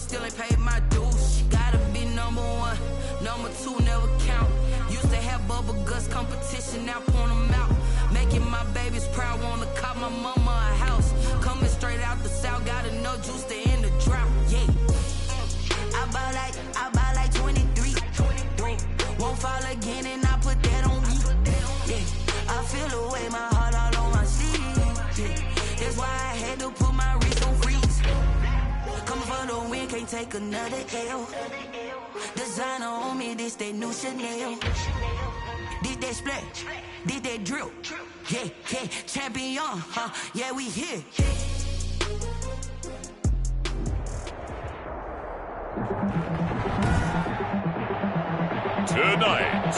still ain't paid my dues. Gotta be number one, number two never count. Used to have bubble guts competition, now point them out. Making my babies proud, wanna cop my mama a house. Coming straight out the south, got enough juice to end the drought. Yeah, I buy like 23. Won't fall again, and I put that on me. Yeah, I feel the way, my heart all on my sleeve. Yeah, that's why I had to put my wrist on freeze. Coming for the win, can't take another L. Designer on me, this that new Chanel. Did that splash, did that drill. Yeah, yeah, champion, huh? Yeah, we here. Tonight,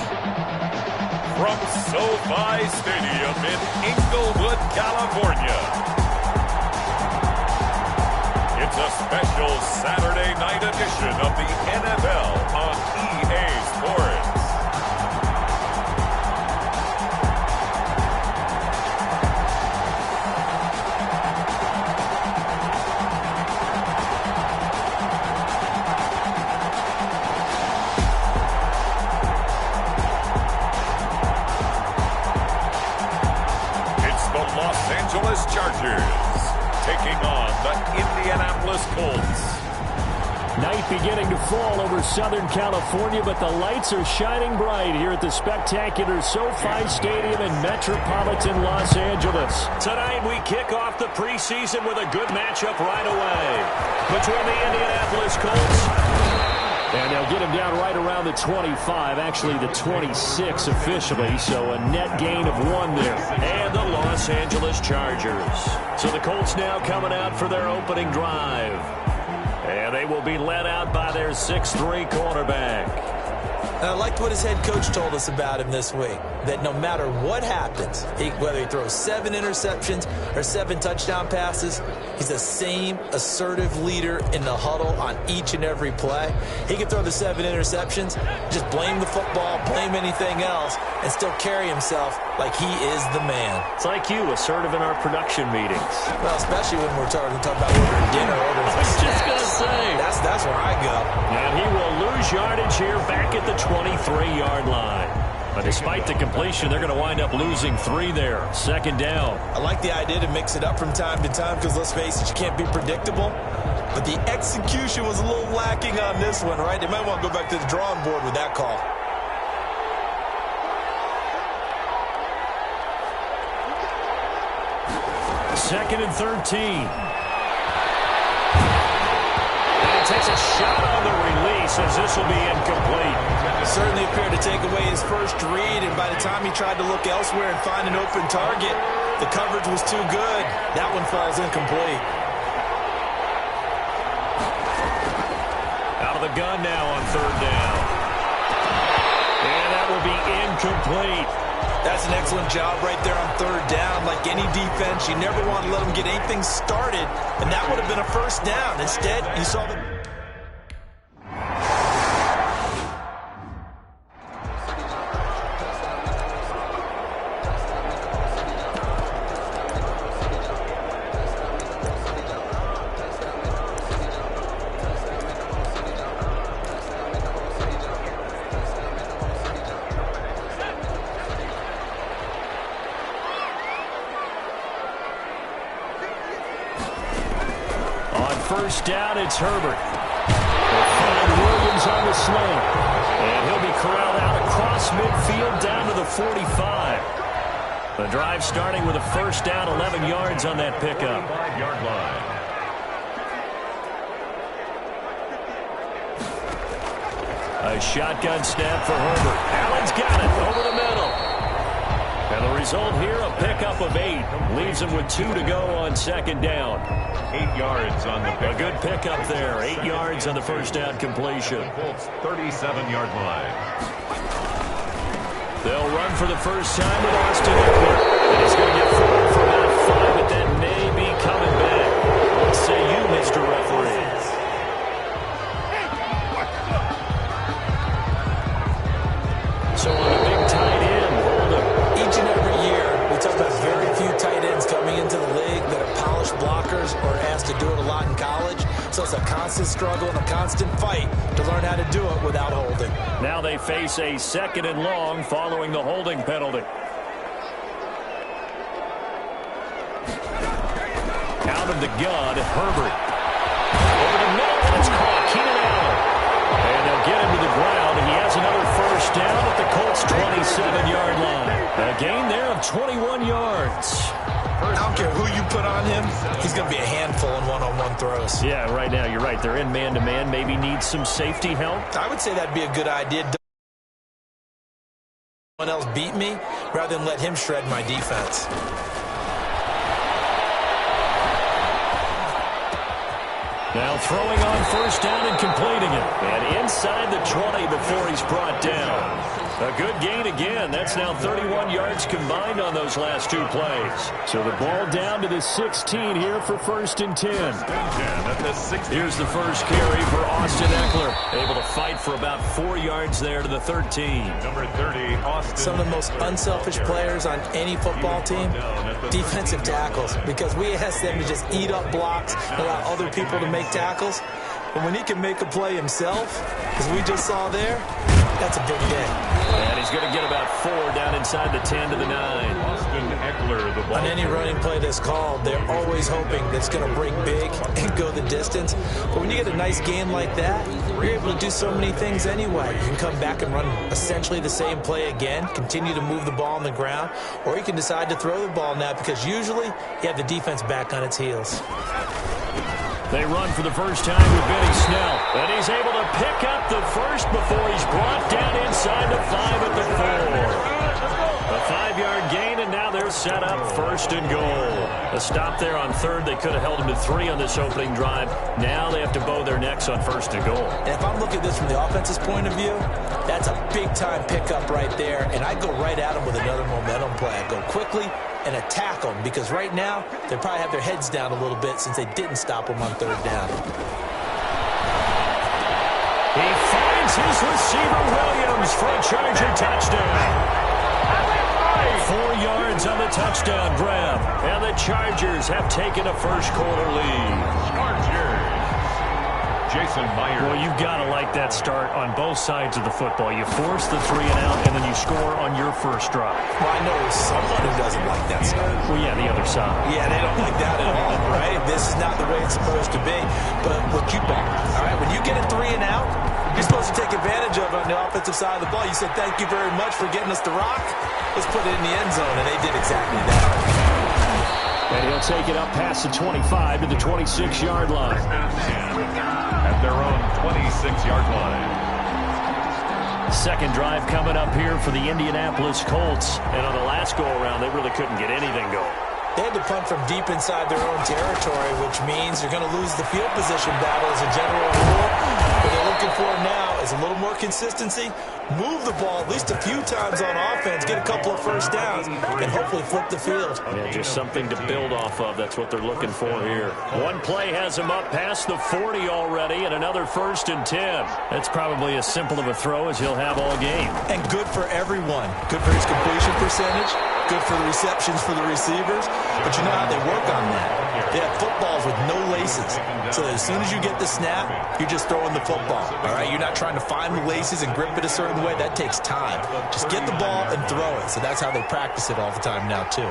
from SoFi Stadium in Inglewood, California, it's a special Saturday night edition of the NFL on EA Sports. Chargers taking on the Indianapolis Colts. Night beginning to fall over Southern California, but the lights are shining bright here at the spectacular SoFi Stadium in metropolitan Los Angeles. Tonight we kick off the preseason with a good matchup right away between the Indianapolis Colts, and they'll get him down right around the 25, actually the 26 officially, so a net gain of 1 there. And the Los Angeles Chargers. So the Colts now coming out for their opening drive. And they will be led out by their 6'3" quarterback. I liked what his head coach told us about him this week, that no matter what happens, whether he throws 7 interceptions or 7 touchdown passes, he's the same assertive leader in the huddle on each and every play. He can throw the 7 interceptions, just blame the football, blame anything else, and still carry himself like he is the man. It's like you, assertive in our production meetings. Well, especially when we're talking about ordering dinner, ordering I was just going to say. That's where I go. And he will lose yardage here back at the 23-yard line. But despite the completion, they're going to wind up losing 3 there. Second down. I like the idea to mix it up from time to time because, let's face it, you can't be predictable. But the execution was a little lacking on this one, right? They might want to go back to the drawing board with that call. Second and 13. Takes a shot on the release as this will be incomplete. Certainly appeared to take away his first read, and by the time he tried to look elsewhere and find an open target, the coverage was too good. That one falls incomplete. Out of the gun now on 3rd down. And that will be incomplete. That's an excellent job right there on 3rd down. Like any defense, you never want to let them get anything started, and that would have been a first down. Instead, you saw the... First down, it's Herbert. They'll find Williams on the sling. And he'll be corralled out across midfield down to the 45. The drive starting with a first down, 11 yards on that pickup. 5-yard line. A shotgun snap for Herbert. Allen's got it over the middle. And the result here, a pickup of 8. Leaves him with 2 to go on second down. 8 yards on the pickup. A good pickup there. 8 yards on the first down completion. Colts 37-yard line. They'll run for the first time with Austin Eckler. And he's going to get forward for about 5, but that may be coming back. What say you, Mr. Referee? So on the big tight end, hold up. Each and every year, we talk about very few tight ends coming into the league that are polished blockers or asked to do it a lot in college. So it's a constant constant struggle and a constant fight to learn how to do it without holding. Now they face a 2nd and long following the holding penalty. Out of the gun, Herbert. Over the middle, and it's caught. Keenan Allen. And they'll get him to the ground. He has another first down at the Colts' 27-yard line. A gain there of 21 yards. I don't care who you put on him, he's going to be a handful in one-on-one throws. Yeah, right now, you're right. They're in man-to-man. Maybe need some safety help. I would say that'd be a good idea. Someone else beat me rather than let him shred my defense. Now throwing on first down and completing it. And inside the 20 before he's brought down. A good gain again. That's now 31 yards combined on those last 2 plays. So the ball down to the 16 here for 1st and 10. Here's the first carry for Austin Eckler. Able to fight for about 4 yards there to the 13. Number 30, Austin. Some of the most unselfish players on any football team, defensive tackles, because we ask them to just eat up blocks and allow other people to make tackles. But when he can make a play himself, as we just saw there, that's a big day. And he's going to get about 4 down inside the 10 to the 9. Austin Eckler, the ball. On any running play that's called, they're always hoping that it's going to break big and go the distance. But when you get a nice game like that, you're able to do so many things anyway. You can come back and run essentially the same play again, continue to move the ball on the ground, or you can decide to throw the ball now because usually you have the defense back on its heels. They run for the first time with Benny Snell. And he's able to pick up the first before he's brought down inside the 5 at the 4. A 5-yard gain, and now they're set up 1st and goal. A stop there on 3rd. They could have held him to 3 on this opening drive. Now they have to bow their necks on 1st and goal. And if I'm looking at this from the offense's point of view, that's a big-time pickup right there. And I go right at him with another momentum play. I go quickly and attack them because right now they probably have their heads down a little bit since they didn't stop them on 3rd down. He finds his receiver Williams for a Charger touchdown. 4 yards on the touchdown grab, and the Chargers have taken a first-quarter lead. Chargers. Jason Myers. Well, you've got to like that start on both sides of the football. You force the 3 and out, and then you score on your first drive. Well, I know someone who doesn't like that start. Well, yeah, the other side. Yeah, they don't like that at all, right? This is not the way it's supposed to be. But what you bought, all right, when you get a 3 and out, you're supposed to take advantage of it on the offensive side of the ball. You said, thank you very much for getting us the rock. Let's put it in the end zone, and they did exactly that. And he'll take it up past the 25 to the 26-yard line. At their own 26-yard line. Second drive coming up here for the Indianapolis Colts. And on the last go-around, they really couldn't get anything going. They had to punt from deep inside their own territory, which means you're going to lose the field position battle as a general rule. What they're looking for now is a little more consistency, move the ball at least a few times on offense, get a couple of first downs, and hopefully flip the field. Yeah, just something to build off of. That's what they're looking for here. One play has him up past the 40 already, and another 1st and 10. That's probably as simple of a throw as he'll have all game. And good for everyone. Good for his completion percentage, good for the receptions for the receivers. But you know how they work on that. They have footballs with no laces. So that as soon as you get the snap, you're just throwing the football. All right, you're not trying to find the laces and grip it a certain way. That takes time. Just get the ball and throw it. So that's how they practice it all the time now, too.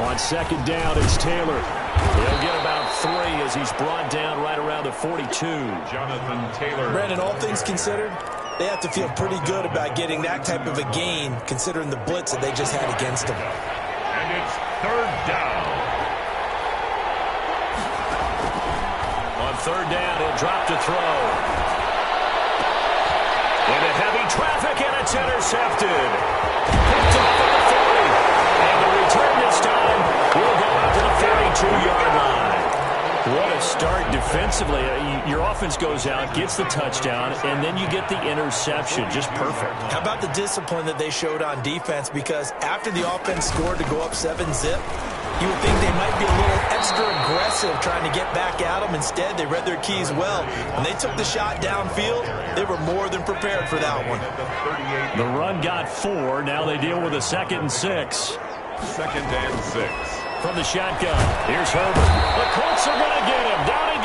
On second down, it's Taylor. He'll get about 3 as he's brought down right around the 42. Jonathan Taylor. Brandon, all things considered, they have to feel pretty good about getting that type of a gain considering the blitz that they just had against them. And it's 3rd down. On 3rd down, he'll drop to throw. Into heavy traffic, and it's intercepted. Picked up at the 40. And the return this time will go out to the 42-yard line. What a start defensively. Your offense goes out, gets the touchdown, and then you get the interception. Just perfect. How about the discipline that they showed on defense? Because after the offense scored to go up 7-zip, you would think they might be a little extra aggressive trying to get back at them. Instead, they read their keys well. When they took the shot downfield, they were more than prepared for that one. The run got 4. Now they deal with a 2nd and 6. 2nd and 6. From the shotgun, here's Herbert. The Colts are going to get him. Down he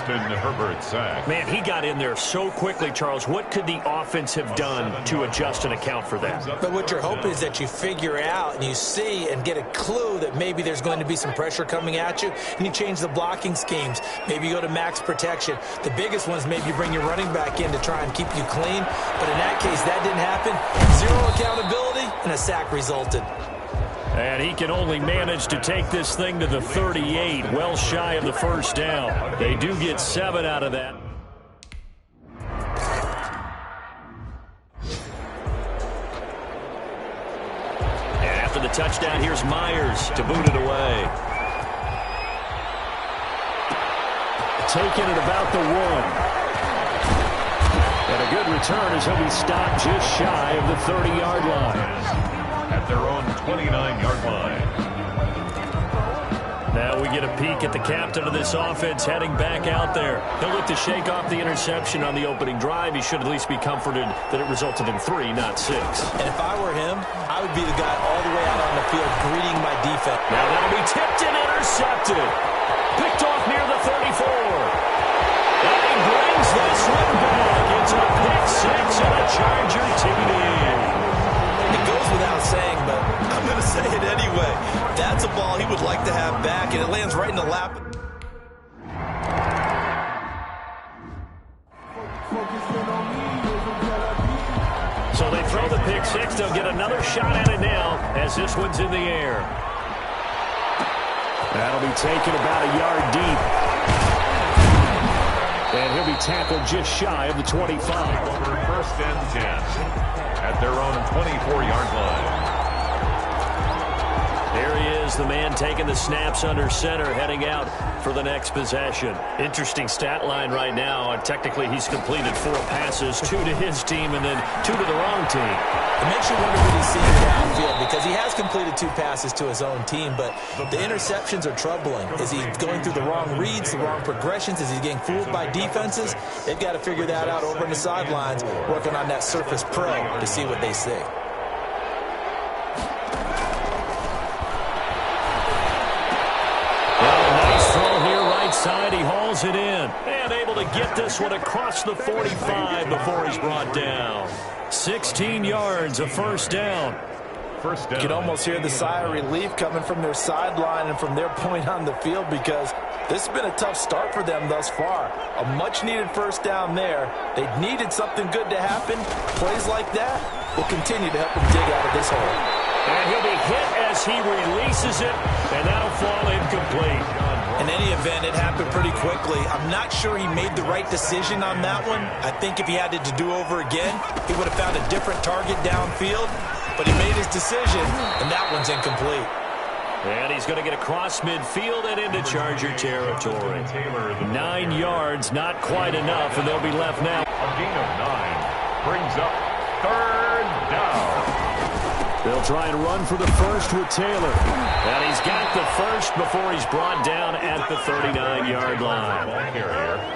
Justin Herbert sack. Man, he got in there so quickly, Charles. What could the offense have done to adjust and account for that? But what you're hoping is that you figure out and you see and get a clue that maybe there's going to be some pressure coming at you, and you change the blocking schemes. Maybe you go to max protection. The biggest one is maybe you bring your running back in to try and keep you clean. But in that case, that didn't happen. Zero accountability, and a sack resulted. And he can only manage to take this thing to the 38, well shy of the first down. They do get 7 out of that. And after the touchdown, here's Myers to boot it away. Taking it about the 1. And a good return as he'll be stopped just shy of the 30-yard line. At their own 29-yard line. Now we get a peek at the captain of this offense heading back out there. He'll look to shake off the interception on the opening drive. He should at least be comforted that it resulted in 3, not 6. And if I were him, I would be the guy all the way out on the field greeting my defense. Now that'll be tipped and intercepted. Picked off near the 34. And he brings this one back. It's a pick 6 and a Charger TD. It goes without saying, but I'm going to say it anyway. That's a ball he would like to have back, and it lands right in the lap. So they throw the pick 6. They'll get another shot at it now as this one's in the air. That'll be taken about a yard deep. And he'll be tackled just shy of the 25. First and 10 at their own 24-yard line. There he is, the man taking the snaps under center, heading out for the next possession. Interesting stat line right now. Technically, he's completed 4 passes, 2 to his team and then 2 to the wrong team. It makes you wonder what he's seeing downfield, because he has completed 2 passes to his own team, but the interceptions are troubling. Is he going through the wrong reads, the wrong progressions? Is he getting fooled by defenses? They've got to figure that out over on the sidelines, working on that Surface Pro to see what they see. Side, he hauls it in and able to get this one across the 45 before he's brought down. 16 yards, a first down. First down. You can almost hear the sigh of relief coming from their sideline and from their point on the field, because this has been a tough start for them thus far. A much-needed first down there. They needed something good to happen. Plays like that will continue to help them dig out of this hole. And he'll be hit as he releases it, and that'll fall incomplete. In any event, it happened pretty quickly. I'm not sure he made the right decision on that one. I think if he had it to do over again, he would have found a different target downfield. But he made his decision, and that one's incomplete. And he's going to get across midfield and into Charger territory. 9 yards, not quite enough, and they'll be left now. A gain of 9 brings up 3rd down. They'll try and run for the first with Taylor. And he's got the first before he's brought down at the 39-yard line.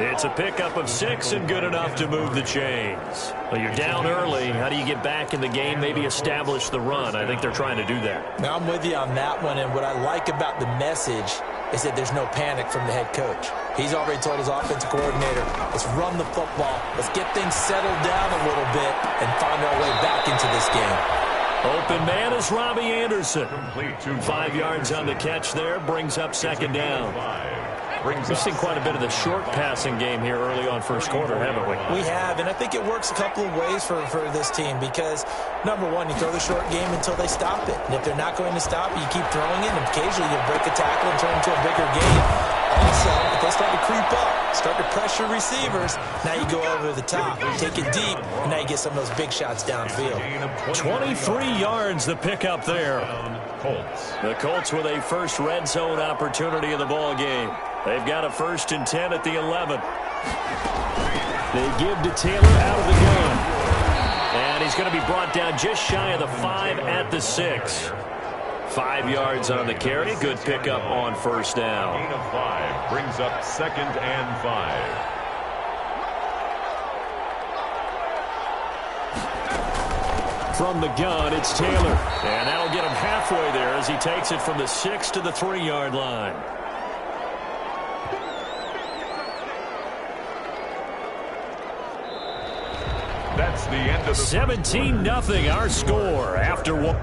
It's a pickup of 6 and good enough to move the chains. Well, you're down early. How do you get back in the game, maybe establish the run? I think they're trying to do that. Now, I'm with you on that one, and what I like about the message is that there's no panic from the head coach. He's already told his offensive coordinator, let's run the football, let's get things settled down a little bit and find our way back into this game. Open man is Robbie Anderson. 5 yards on the catch there, brings up 2nd down. We've seen quite a bit of the short passing game here early on first quarter, haven't we? We have, and I think it works a couple of ways for this team, because, number one, you throw the short game until they stop it. And if they're not going to stop it, you keep throwing it, and occasionally you'll break a tackle and turn it into a bigger game. Also, if they start to creep up, start to pressure receivers, now you go over the top, take it deep, and now you get some of those big shots downfield. 23 yards the pickup there. The Colts with a first red zone opportunity in the ball game. They've got a 1st and 10 at the 11. They give to Taylor out of the gun. And he's going to be brought down just shy of the 5 at the 6. 5 yards on the carry. Good pickup on first down. Gain of 5 brings up 2nd and 5. From the gun, it's Taylor. And that'll get him halfway there as he takes it from the 6 to the 3-yard line. That's the end of the 17-0 our score after one.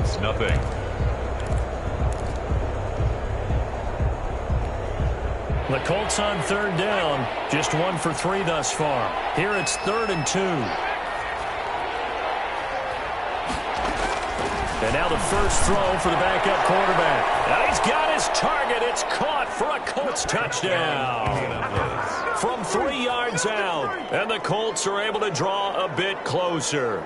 6-0. The Colts on third down, just 1 for 3 thus far. Here it's 3rd and 2. And now the first throw for the backup quarterback. And he's got his target. It's caught for a Colts touchdown. From 3 yards out. And the Colts are able to draw a bit closer.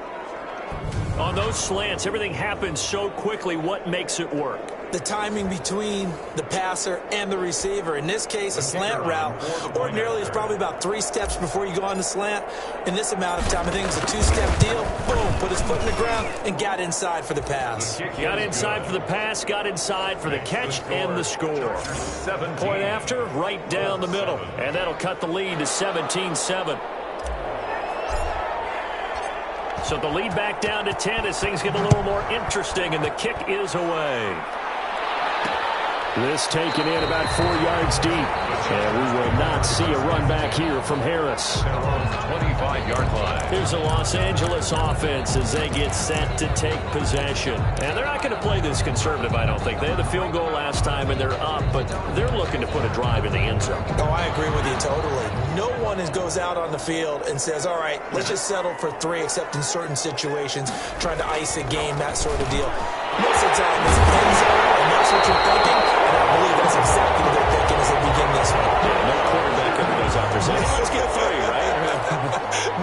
On those slants, everything happens so quickly. What makes it work? The timing between the passer and the receiver. In this case, a slant route ordinarily is probably about 3 steps before you go on the slant. In this amount of time, I think it's a 2-step deal. Boom, put his foot in the ground and got inside for the pass. Got inside for the pass, got inside for the catch and the score. Point after, right down the middle. And that'll cut the lead to 17-7. So the lead back down to 10 as things get a little more interesting, and the kick is away. This taken in about 4 yards deep. And we will not see a run back here from Harris. 25-yard line. Here's the Los Angeles offense as they get set to take possession. And they're not going to play this conservative, I don't think. They had the field goal last time, and they're up, but they're looking to put a drive in the end zone. Oh, I agree with you totally. No one goes out on the field and says, all right, let's just settle for 3, except in certain situations, trying to ice a game, that sort of deal. Most of the time, it's end zone, and that's what you're thinking. And I believe that's exactly what they're thinking as they begin this one. Yeah, no quarterback ever goes out there saying, let's get 3, right?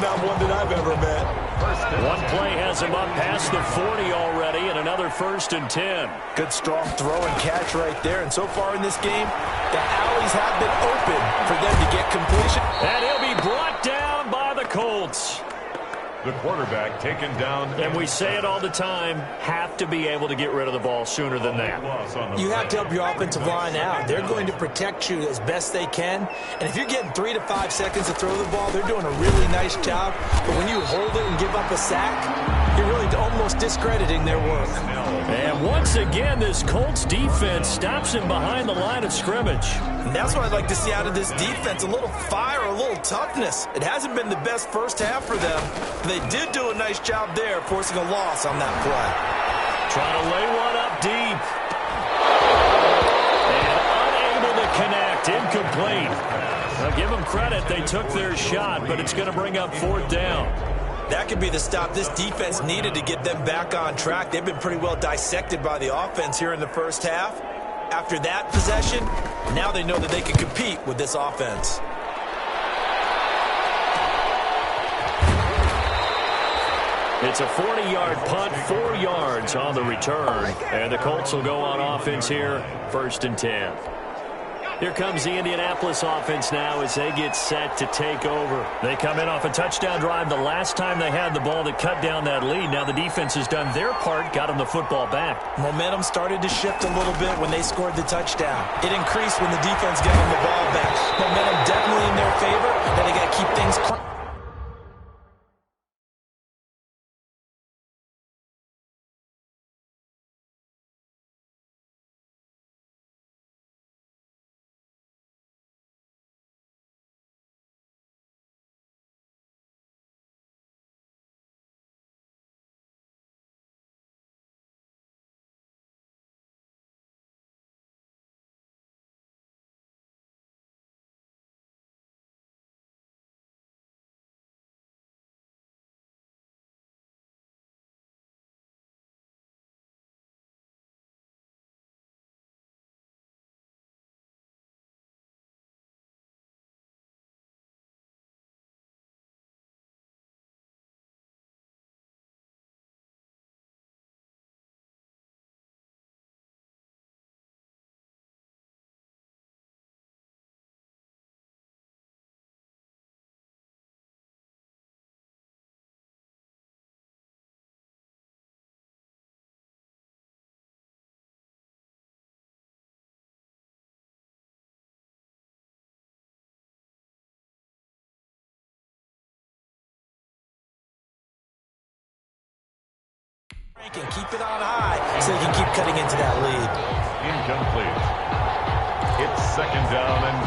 Not one that I've ever met. One play has him up past the 40 already, and another 1st and 10. Good, strong throw and catch right there. And so far in this game, the alleys have been open for them to get completion. And he'll be brought down by the Colts. The quarterback taken down. And we say it all the time, have to be able to get rid of the ball sooner than that. You have to help your offensive line out. They're going to protect you as best they can. And if you're getting 3 to 5 seconds to throw the ball, they're doing a really nice job. But when you hold it and give up a sack, you're really almost discrediting their work. And once again, this Colts defense stops him behind the line of scrimmage. And that's what I'd like to see out of this defense, a little fire, a little toughness. It hasn't been the best first half for them. They did do a nice job there, forcing a loss on that play. Trying to lay one up deep. And unable to connect, incomplete. Now give them credit, they took their shot, but it's going to bring up 4th down. That could be the stop this defense needed to get them back on track. They've been pretty well dissected by the offense here in the first half. After that possession, now they know that they can compete with this offense. It's a 40-yard punt, 4 yards on the return. And the Colts will go on offense here, 1st and 10. Here comes the Indianapolis offense now as they get set to take over. They come in off a touchdown drive the last time they had the ball to cut down that lead. Now the defense has done their part, got them the football back. Momentum started to shift a little bit when they scored the touchdown. It increased when the defense got them the ball back. Momentum definitely in their favor. Now they got to keep things clean. And keep it on high so they can keep cutting into that lead. Incomplete. It's 2nd down and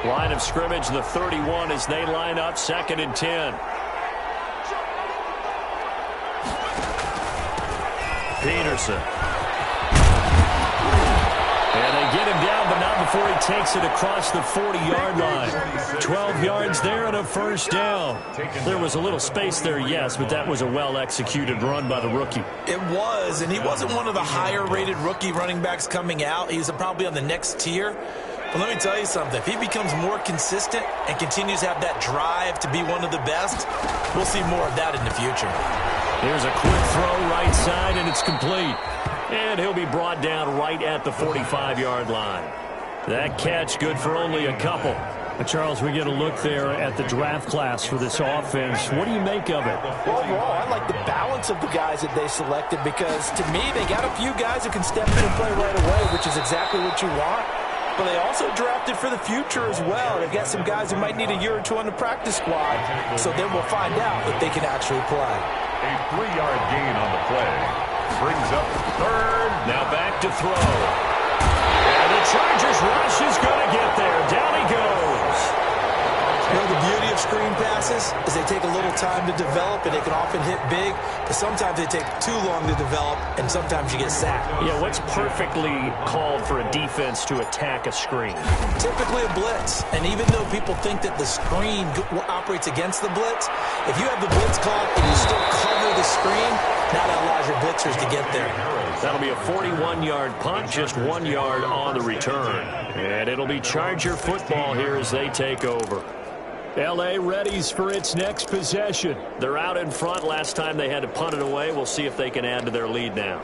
10. Line of scrimmage, the 31 as they line up, 2nd and 10. Jefferson. And they get him down, but not before he takes it across the 40-yard line. 12 yards there and a first down. There was a little space there, yes, but that was a well-executed run by the rookie. It was, and he wasn't one of the higher-rated rookie running backs coming out. He's probably on the next tier. But let me tell you something. If he becomes more consistent and continues to have that drive to be one of the best, we'll see more of that in the future. Here's a quick throw right side, and it's complete. And he'll be brought down right at the 45-yard line. That catch good for only a couple. Charles, we get a look there at the draft class for this offense. What do you make of it? Overall, I like the balance of the guys that they selected because, to me, they got a few guys that can step in and play right away, which is exactly what you want. But they also drafted for the future as well. They've got some guys who might need a year or two on the practice squad. So then we'll find out if they can actually play. A 3-yard gain on the play. Brings up third. Now back to throw. And the Chargers rush is going to get there. Down he goes. You know, the beauty of screen passes is they take a little time to develop, and they can often hit big, but sometimes they take too long to develop, and sometimes you get sacked. Yeah, what's perfectly called for a defense to attack a screen? Typically a blitz, and even though people think that the screen operates against the blitz, if you have the blitz called and you still cover the screen, now that allows your blitzers to get there. That'll be a 41-yard punt, just 1 yard on the return. And it'll be Charger football here as they take over. L.A. readies for its next possession. They're out in front. Last time they had to punt it away. We'll see if they can add to their lead now.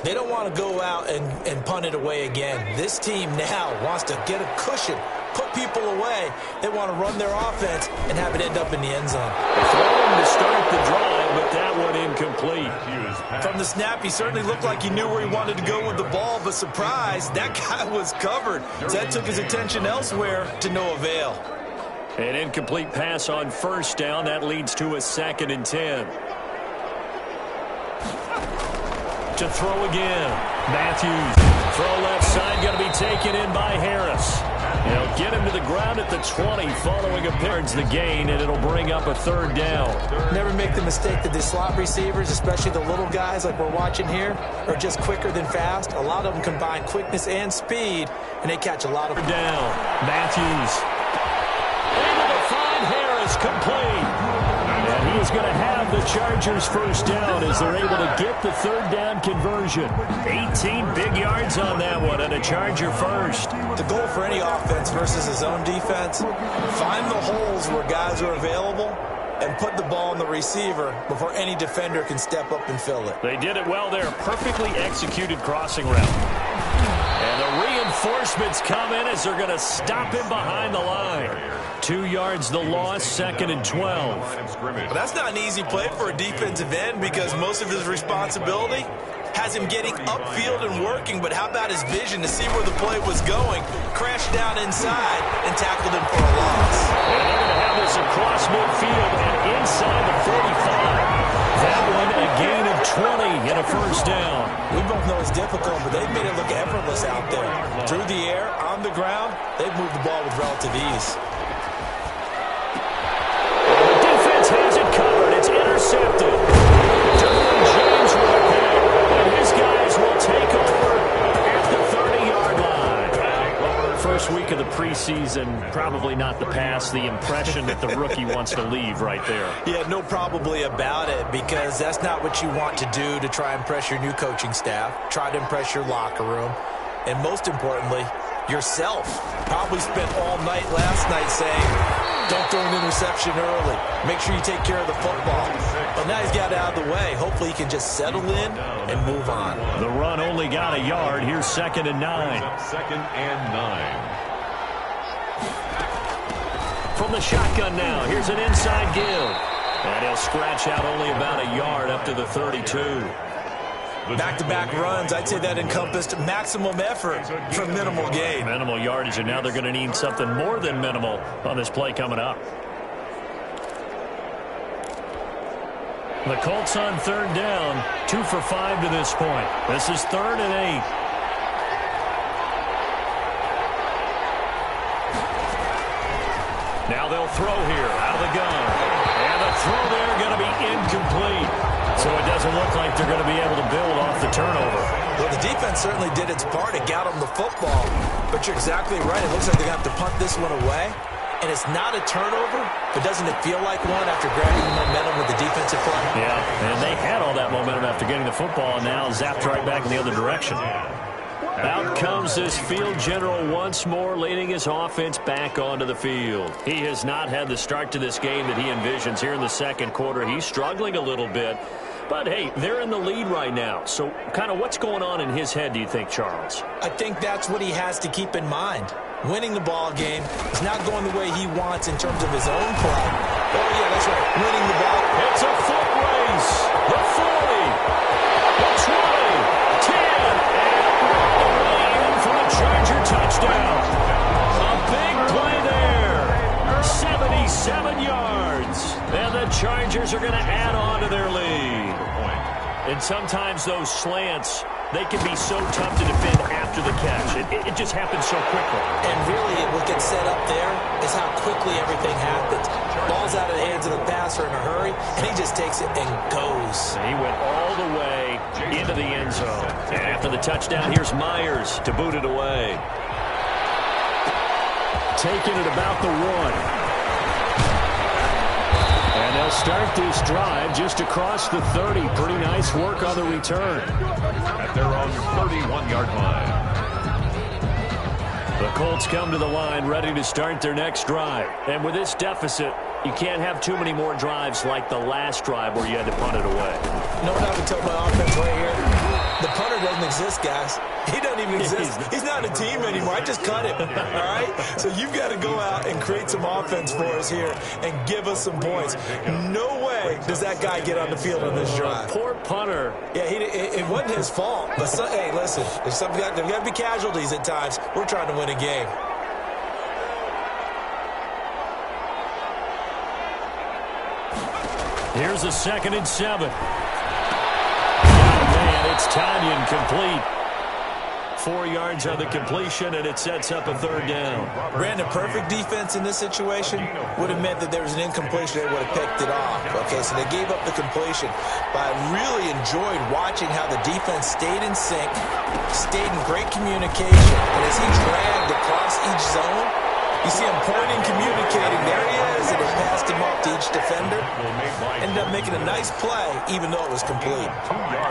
They don't want to go out and punt it away again. This team now wants to get a cushion, put people away. They want to run their offense and have it end up in the end zone. Throwing to start the drive, but that one incomplete. From the snap, he certainly looked like he knew where he wanted to go with the ball, but surprise, that guy was covered. So that took his attention elsewhere to no avail. An incomplete pass on first down. That leads to a 2nd and 10. To throw again. Matthews. Throw left side. Going to be taken in by Harris. They'll get him to the ground at the 20 following a pick. The gain, and it'll bring up a 3rd down. Never make the mistake that the slot receivers, especially the little guys like we're watching here, are just quicker than fast. A lot of them combine quickness and speed, and they catch a lot of down. Matthews. Able to find Harris, complete. And he is going to have the Chargers first down as they're able to get the 3rd down conversion. 18 big yards on that one and a Charger first. The goal for any offense versus his own defense, find the holes where guys are available and put the ball on the receiver before any defender can step up and fill it. They did it well there. Perfectly executed crossing route. And the reinforcements come in as they're going to stop him behind the line. 2 yards the loss, 2nd and 12. Well, that's not an easy play for a defensive end because most of his responsibility has him getting upfield and working, but how about his vision to see where the play was going, crashed down inside, and tackled him for a loss. And they're going to have this across midfield and inside the 45. That one a gain of 20 and a first down. We both know it's difficult, but they've made it look effortless out there. Through the air, on the ground, they've moved the ball with relative ease. The defense has it covered. It's intercepted. Derwin James with a pick, and his guys will take over at the 30-yard line. First week of the preseason, probably not the pass, the impression that the rookie wants to leave right there. Yeah, no probably about it, because that's not what you want to do to try and impress your new coaching staff, try to impress your locker room, and most importantly, yourself. Probably spent all night last night saying, don't throw an interception early. Make sure you take care of the football. But now he's got it out of the way. Hopefully he can just settle in and move on. The run only got a yard. Here's 2nd and 9. 2nd and 9. From the shotgun now, here's an inside give. And he'll scratch out only about a yard up to the 32. Back-to-back runs, I'd say that encompassed maximum effort for minimal gain. Minimal yardage, and now they're going to need something more than minimal on this play coming up. The Colts on 3rd down, 2 for 5 to this point. This is 3rd and 8. Now they'll throw here out of the gun. And the throw there going to be incomplete. So it doesn't look like they're going to be able to build off the turnover. Well, the defense certainly did its part to get them the football. But you're exactly right. It looks like they're going to have to punt this one away. And it's not a turnover, but doesn't it feel like one after grabbing the momentum with the defensive play? Yeah, and they had all that momentum after getting the football, and now zapped right back in the other direction. Out comes this field general once more, leading his offense back onto the field. He has not had the start to this game that he envisions here in the second quarter. He's struggling a little bit. But, hey, they're in the lead right now. So kind of what's going on in his head, do you think, Charles? I think that's what he has to keep in mind. Winning the ball game is not going the way he wants in terms of his own play. Oh, yeah, that's right. Winning the ball. It's a foot race. The 40, the 20, 10, and away in for the Charger touchdown. A big play there. 77 yards. And the Chargers are going to add on to their lead. And sometimes those slants, they can be so tough to defend after the catch. It just happens so quickly. And really, what gets set up there is how quickly everything happens. Ball's out of the hands of the passer in a hurry, and he just takes it and goes. He went all the way into the end zone. And after the touchdown, here's Myers to boot it away. Taking it about the 1. And they'll start this drive just across the 30. Pretty nice work on the return. At their own 31-yard line. The Colts come to the line ready to start their next drive. And with this deficit, you can't have too many more drives like the last drive where you had to punt it away. No one ever told my offense right here. The punter doesn't exist, guys. He doesn't even exist. He's not a team anymore. I just cut him. All right? So you've got to go out and create some offense for us here and give us some points. No way does that guy get on the field on this drive. Poor punter. Yeah, it wasn't his fault. But hey, listen, there's got to be casualties at times. We're trying to win a game. Here's a 2nd and 7. It's Tanyan complete. 4 yards on the completion, and it sets up a 3rd down. Brandon, perfect defense in this situation would have meant that there was an incompletion. They would have picked it off. Okay, so they gave up the completion. But I really enjoyed watching how the defense stayed in sync, stayed in great communication. And as he dragged across each zone, you see him pointing, communicating. There he is, and he passed him off to each defender. Ended up making a nice play, even though it was complete.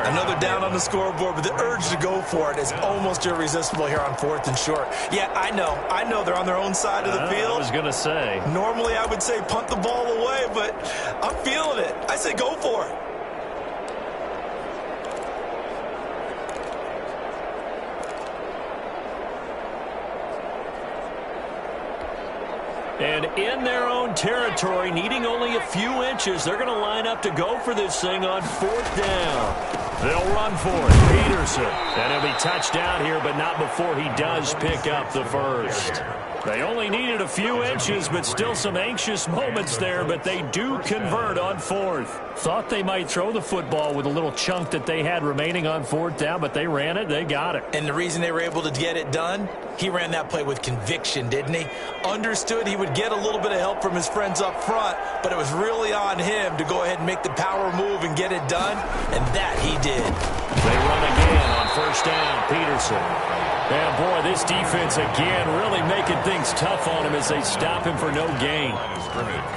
Another down on the scoreboard, but the urge to go for it is almost irresistible here on 4th and short. Yeah, I know they're on their own side of the field. I was going to say. Normally, I would say punt the ball away, but I'm feeling it. I say go for it. And in their own territory, needing only a few inches, they're going to line up to go for this thing on 4th down. They'll run for it. Peterson. And he'll be touched down here, but not before he does pick up the first. They only needed a few inches, but still some anxious moments there, but they do convert on 4th. Thought they might throw the football with a little chunk that they had remaining on 4th down, but they ran it, they got it. And the reason they were able to get it done, he ran that play with conviction, didn't he? Understood he would get a little bit of help from his friends up front, but it was really on him to go ahead and make the power move and get it done, and that he did. They run again on 1st down, Peterson. And, boy, this defense again really making things tough on him as they stop him for no gain.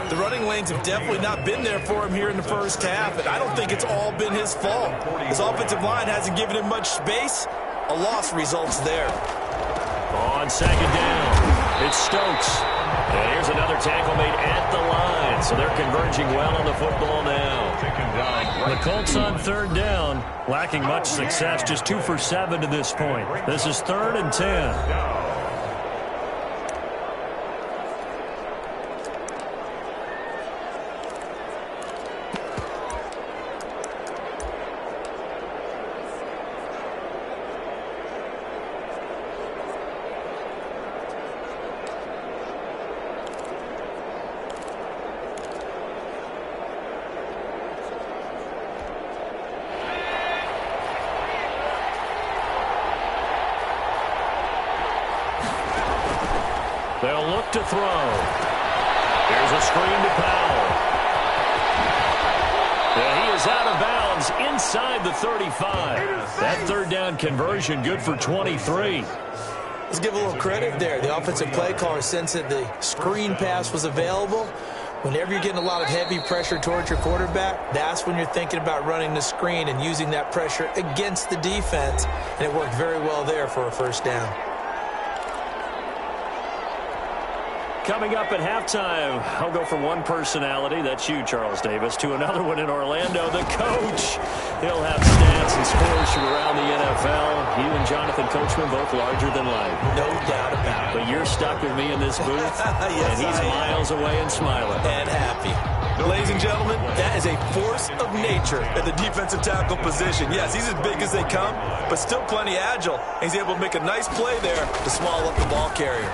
The running lanes have definitely not been there for him here in the first half, and I don't think it's all been his fault. His offensive line hasn't given him much space. A loss results there. On 2nd down, it's Stokes. And here's another tackle made at the line, so they're converging well on the football now. The Colts on 3rd down, lacking much success, just 2 for 7 to this point. This is 3rd and 10. They'll look to throw. There's a screen to Powell. Yeah, he is out of bounds inside the 35. That third down conversion good for 23. Let's give a little credit there. The offensive play caller sensed that the screen pass was available. Whenever you're getting a lot of heavy pressure towards your quarterback, that's when you're thinking about running the screen and using that pressure against the defense. And it worked very well there for a first down. Coming up at halftime, I'll go from one personality, that's you, Charles Davis, to another one in Orlando, the coach. He'll have stats and scores from around the NFL. You and Jonathan Coachman both larger than life. No doubt about it. But you're stuck with me in this booth, yes, and he's miles away and smiling. And happy. Ladies and gentlemen, that is a force of nature at the defensive tackle position. Yes, he's as big as they come, but still plenty agile. He's able to make a nice play there to swallow up the ball carrier.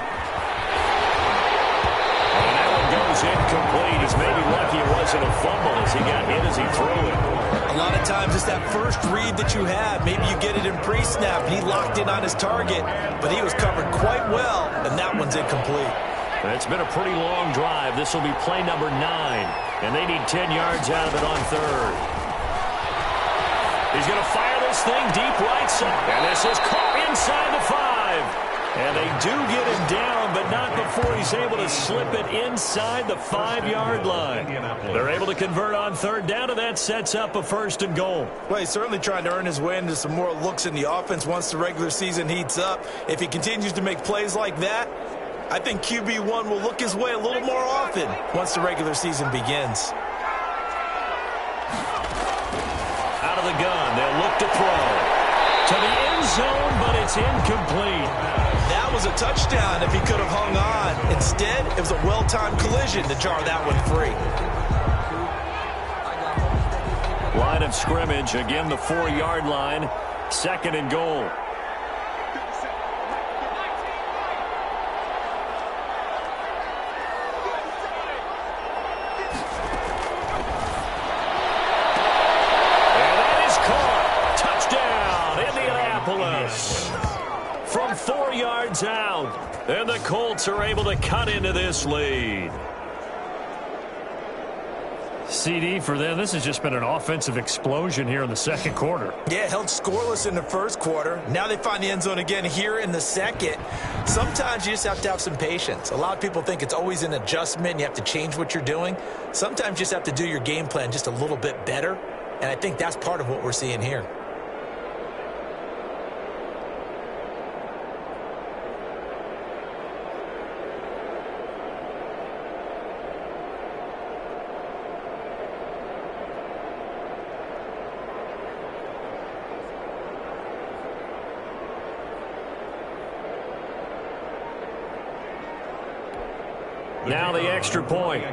Goes incomplete. He's maybe lucky it wasn't a fumble as he got hit as he threw it. A lot of times it's that first read that you have. Maybe you get it in pre-snap, and he locked in on his target, but he was covered quite well, and that one's incomplete. It's been a pretty long drive. This will be play number 9, and they need 10 yards out of it on third. He's going to fire this thing deep right side, and this is caught inside the 5. And they do get him down, but not before he's able to slip it inside the 5-yard line. They're able to convert on third down, and that sets up a 1st and goal. Well, he's certainly trying to earn his way into some more looks in the offense once the regular season heats up. If he continues to make plays like that, I think QB1 will look his way a little more often once the regular season begins. Out of the gun, they'll look to throw. To the end zone, but it's incomplete. That was a touchdown if he could have hung on. Instead, it was a well-timed collision to jar that one free. Line of scrimmage, again the 4-yard line, 2nd and goal. From 4 yards out, and the Colts are able to cut into this lead. CD for them, this has just been an offensive explosion here in the second quarter. Yeah, held scoreless in the first quarter. Now they find the end zone again here in the second. Sometimes you just have to have some patience. A lot of people think it's always an adjustment. And you have to change what you're doing. Sometimes you just have to do your game plan just a little bit better. And I think that's part of what we're seeing here. Now the extra point.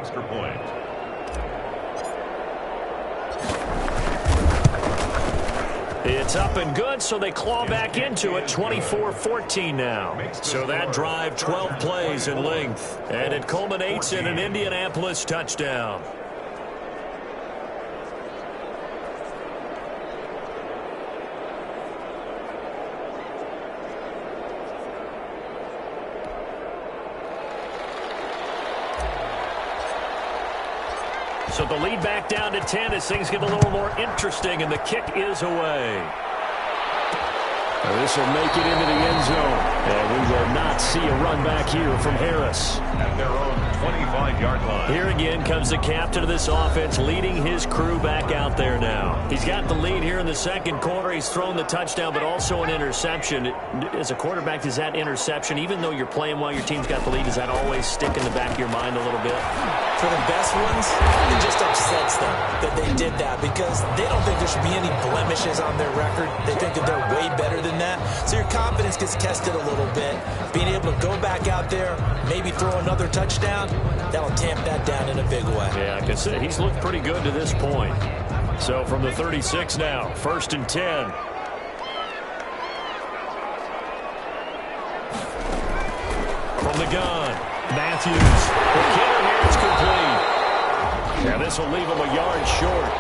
It's up and good, so they claw back into it, 24-14 now. So that drive, 12 plays in length, and it culminates in an Indianapolis touchdown. So the lead back down to 10 as things get a little more interesting, and the kick is away. This will make it into the end zone, and we will not see a run back here from Harris. At their own 25-yard line. Here again comes the captain of this offense, leading his crew back out there now. He's got the lead here in the second quarter. He's thrown the touchdown, but also an interception. As a quarterback, does that interception, even though you're playing while your team's got the lead, does that always stick in the back of your mind a little bit? For the best ones, it just upsets them that they did that because they don't think there should be any blemishes on their record. They think that they're way better than that. So your confidence gets tested a little bit. Being able to go back out there, maybe throw another touchdown, that'll tamp that down in a big way. Yeah, I can say he's looked pretty good to this point. So from the 36 now, 1st and 10. From the gun, Matthews. The kicker here is complete. And this will leave him a yard short.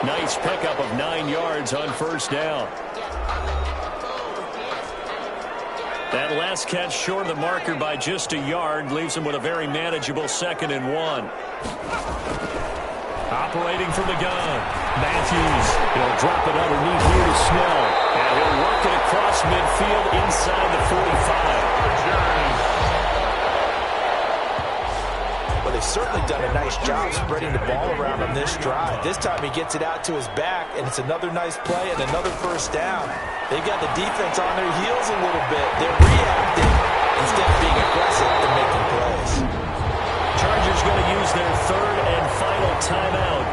Nice pickup of 9 yards on 1st down. That last catch short of the marker by just a yard leaves him with a very manageable 2nd and 1. Operating from the gun. Matthews, he'll drop it underneath here to Snell. And he'll work it across midfield inside the 45. Well, they've certainly done a nice job spreading the ball around on this drive. This time he gets it out to his back, and it's another nice play and another first down. They've got the defense on their heels a little bit. They're reacting instead of being aggressive and making plays. Chargers going to use their third and final timeout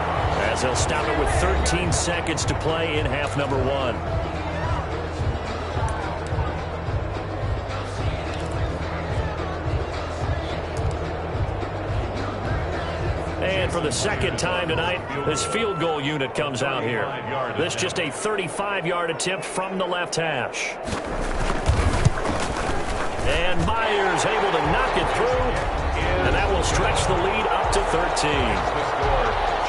as they'll stop it with 13 seconds to play in half number 1. And for the second time tonight, this field goal unit comes out here. This just a 35-yard attempt from the left hash. And Myers able to knock it through. And that will stretch the lead up to 13.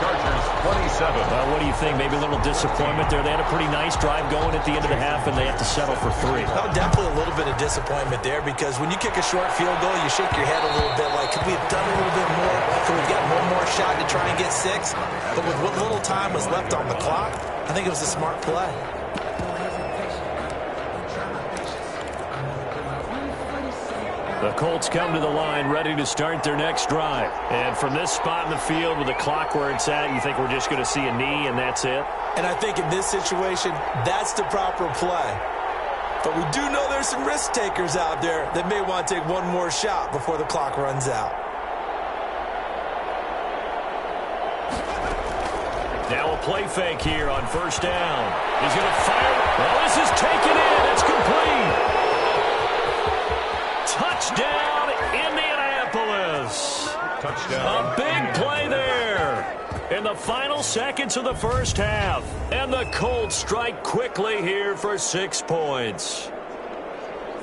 Chargers 27. Well, what do you think? Maybe a little disappointment there. They had a pretty nice drive going at the end of the half, and they have to settle for 3. Well, definitely a little bit of disappointment there, because when you kick a short field goal, you shake your head a little bit like, could we have done a little bit more? Could we have gotten one more shot to try and get 6? But with what little time was left on the clock, I think it was a smart play. The Colts come to the line ready to start their next drive. And from this spot in the field with the clock where it's at, you think we're just going to see a knee and that's it? And I think in this situation, that's the proper play. But we do know there's some risk takers out there that may want to take one more shot before the clock runs out. Now a play fake here on first down. He's going to fire. Well, this is taken in. It's complete. Touchdown, Indianapolis. Touchdown. A big play there in the final seconds of the first half. And the Colts strike quickly here for 6 points.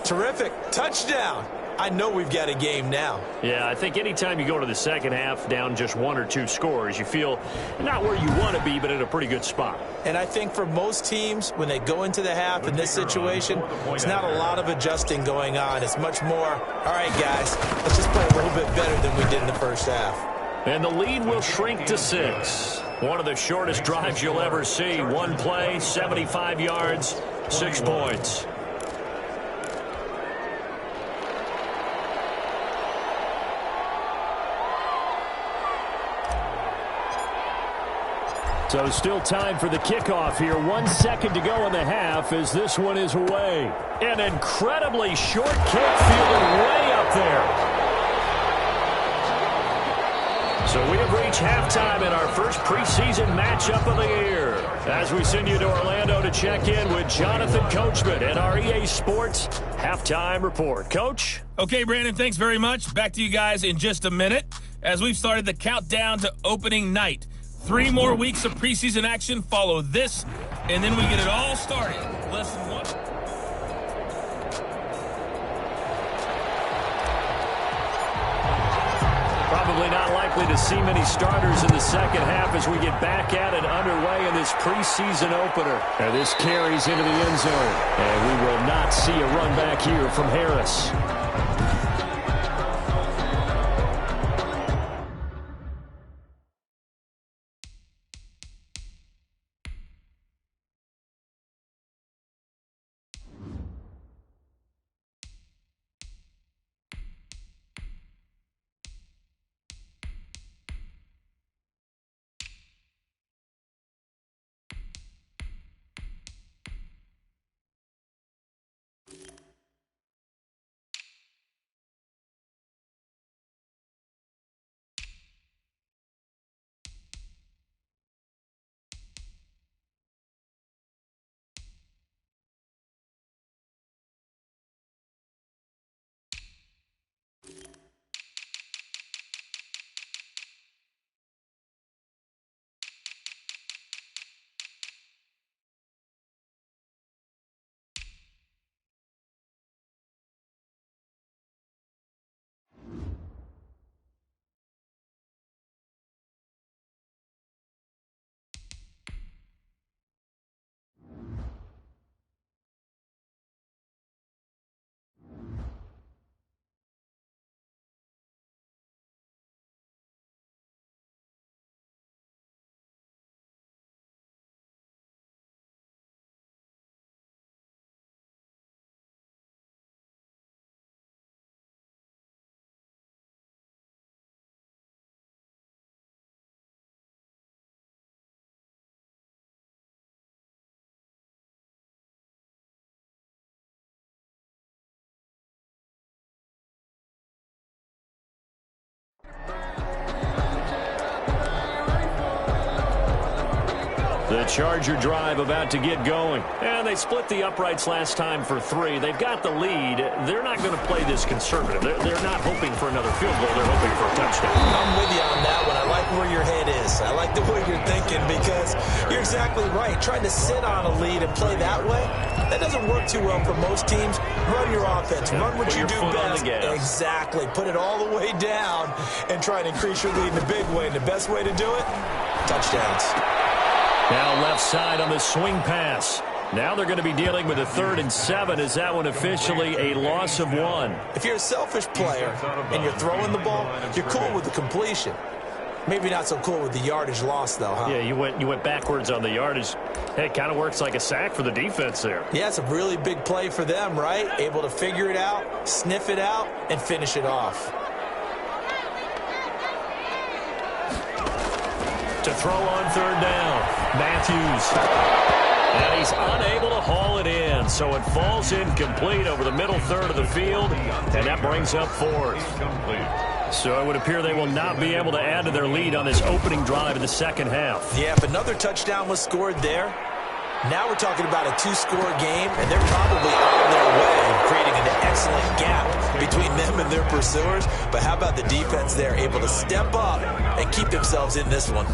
Terrific. Touchdown. I know we've got a game now. Yeah, I think anytime you go to the second half down just 1 or 2 scores, you feel not where you want to be, but in a pretty good spot. And I think for most teams, when they go into the half in this situation, it's not a lot of adjusting going on. It's much more, all right, guys, let's just play a little bit better than we did in the first half. And the lead will shrink to 6. One of the shortest drives you'll ever see. 1 play, 75 yards, 6 points. So still time for the kickoff here. 1 second to go in the half as this one is away. An incredibly short kick fielded way up there. So we have reached halftime in our first preseason matchup of the year. As we send you to Orlando to check in with Jonathan Coachman at our EA Sports Halftime Report. Coach? Okay, Brandon, thanks very much. Back to you guys in just a minute as we've started the countdown to opening night. 3 more weeks of preseason action follow this, and then we get it all started. Lesson 1. Probably not likely to see many starters in the second half as we get back at it underway in this preseason opener. And this carries into the end zone. And we will not see a run back here from Harris. The Charger drive about to get going. And they split the uprights last time for 3. They've got the lead. They're not going to play this conservative. They're not hoping for another field goal. They're hoping for a touchdown. I'm with you on that one. I like where your head is. I like the way you're thinking because you're exactly right. Trying to sit on a lead and play that way, that doesn't work too well for most teams. Run your offense. Run what you do best. Exactly. Put it all the way down and try and increase your lead in a big way. And the best way to do it, touchdowns. Now left side on the swing pass. Now they're going to be dealing with a 3rd and 7. Is that one officially a loss of 1? If you're a selfish player and you're throwing the ball, you're cool with the completion. Maybe not so cool with the yardage loss, though, huh? Yeah, you went backwards on the yardage. Hey, it kind of works like a sack for the defense there. Yeah, it's a really big play for them, right? Able to figure it out, sniff it out, and finish it off. To throw on 3rd down, Matthews. And he's unable to haul it in, so it falls incomplete over the middle third of the field, and that brings up 4th. So it would appear they will not be able to add to their lead on this opening drive in the second half. Yeah, if another touchdown was scored there, now we're talking about a 2-score game, and they're probably on their way, creating an excellent gap between them and their pursuers. But how about the defense there, able to step up and keep themselves in this one?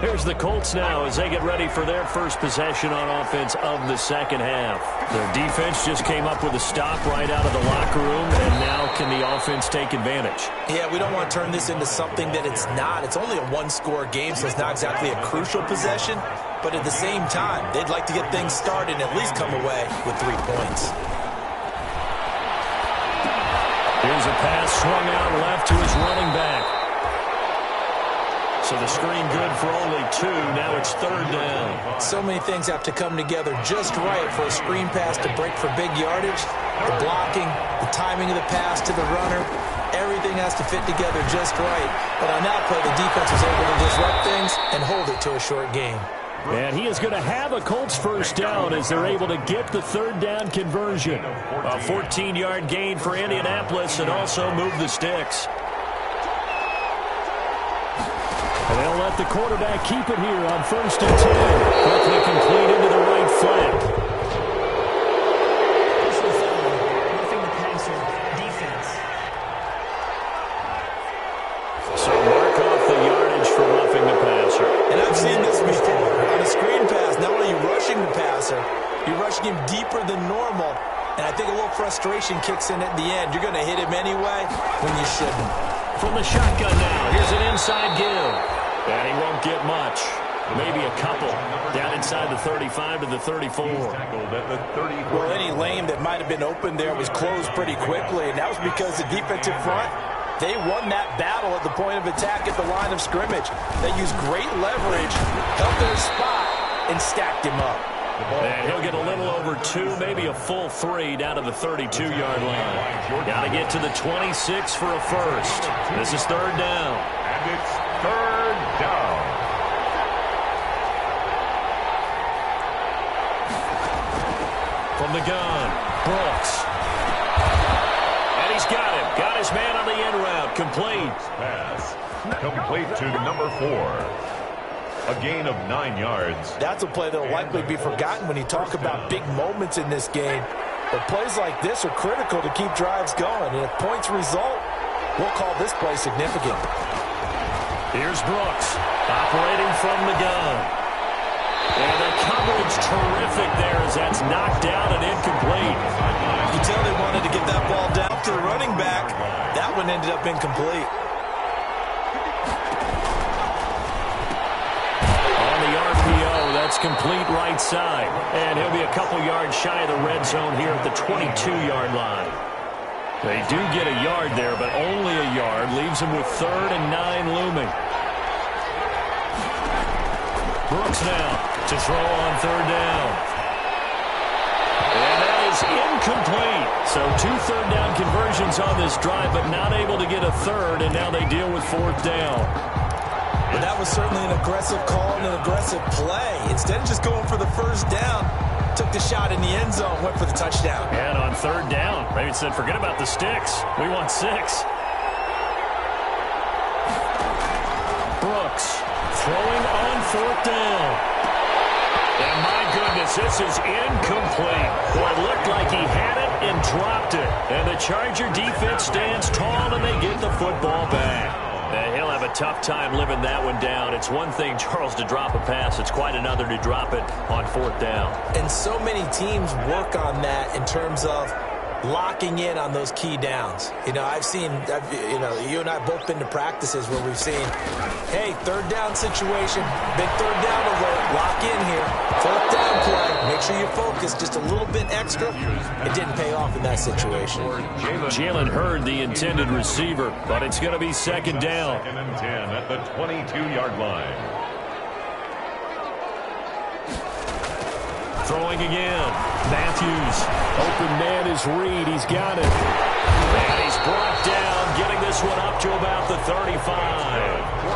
Here's the Colts now as they get ready for their first possession on offense of the second half. Their defense just came up with a stop right out of the locker room, and now can the offense take advantage? Yeah, we don't want to turn this into something that it's not. It's only a 1-score game, so it's not exactly a crucial possession. But at the same time, they'd like to get things started and at least come away with 3 points. Here's a pass swung out left to his running back. So the screen good for only 2. Now it's 3rd down. So many things have to come together just right for a screen pass to break for big yardage. The blocking, the timing of the pass to the runner, everything has to fit together just right. But on that play, the defense was able to disrupt things and hold it to a short game. And he is going to have a Colts first down as they're able to get the 3rd down conversion. A 14-yard gain for Indianapolis and also move the sticks. And they'll let the quarterback keep it here on 1st and 10. Quickly complete into the right flank. Roughing the passer, defense. So mark off the yardage for roughing the passer. And I've seen this before. On a screen pass, not only are you rushing the passer, you're rushing him deeper than normal. And I think a little frustration kicks in at the end. You're going to hit him anyway when you shouldn't. From the shotgun now, here's an inside give. And he won't get much. Maybe a couple. Down inside the 35 to the 34. Well, any lane that might have been open there was closed pretty quickly, and that was because the defensive front, they won that battle at the point of attack at the line of scrimmage. They used great leverage, held their spot, and stacked him up. And he'll get a little over 2, maybe a full 3 down to the 32-yard line. Got to get to the 26 for a first. This is 3rd down. And it's 3rd down. From the gun, Brooks. And he's got him. Got his man on the in route. Complete. Pass complete to number 4. A gain of 9 yards. That's a play that will likely be forgotten when you talk about big moments in this game. But plays like this are critical to keep drives going. And if points result, we'll call this play significant. Here's Brooks operating from the gun. And the coverage terrific there as that's knocked down and incomplete. You tell they wanted to get that ball down to the running back. That one ended up incomplete. That's complete right side. And he'll be a couple yards shy of the red zone here at the 22-yard line. They do get a yard there, but only a yard. Leaves them with 3rd and 9 looming. Brooks now to throw on 3rd down. And that is incomplete. So 2 3rd down conversions on this drive, but not able to get a 3rd, and now they deal with 4th down. But that was certainly an aggressive call and an aggressive play. Instead of just going for the first down, took the shot in the end zone, went for the touchdown. And on 3rd down, maybe it said, forget about the sticks. We want 6. Brooks throwing on 4th down. And my goodness, this is incomplete. Boy, it looked like he had it and dropped it. And the Charger defense stands tall, and they get the football back. And he'll have a tough time living that one down. It's one thing, Charles, to drop a pass. It's quite another to drop it on fourth down. And so many teams work on that in terms of locking in on those key downs. You know, you and I have both been to practices where we've seen, hey, third down situation, big third down alert, lock in here, fourth down play, make sure you focus just a little bit extra. It didn't pay off in that situation. Jalen Hurd, the intended receiver, but it's going to be second down. 2nd and 10 at the 22-yard line. Throwing again. Matthews. Open man is Reed. He's got it. And he's brought down, getting this one up to about the 35.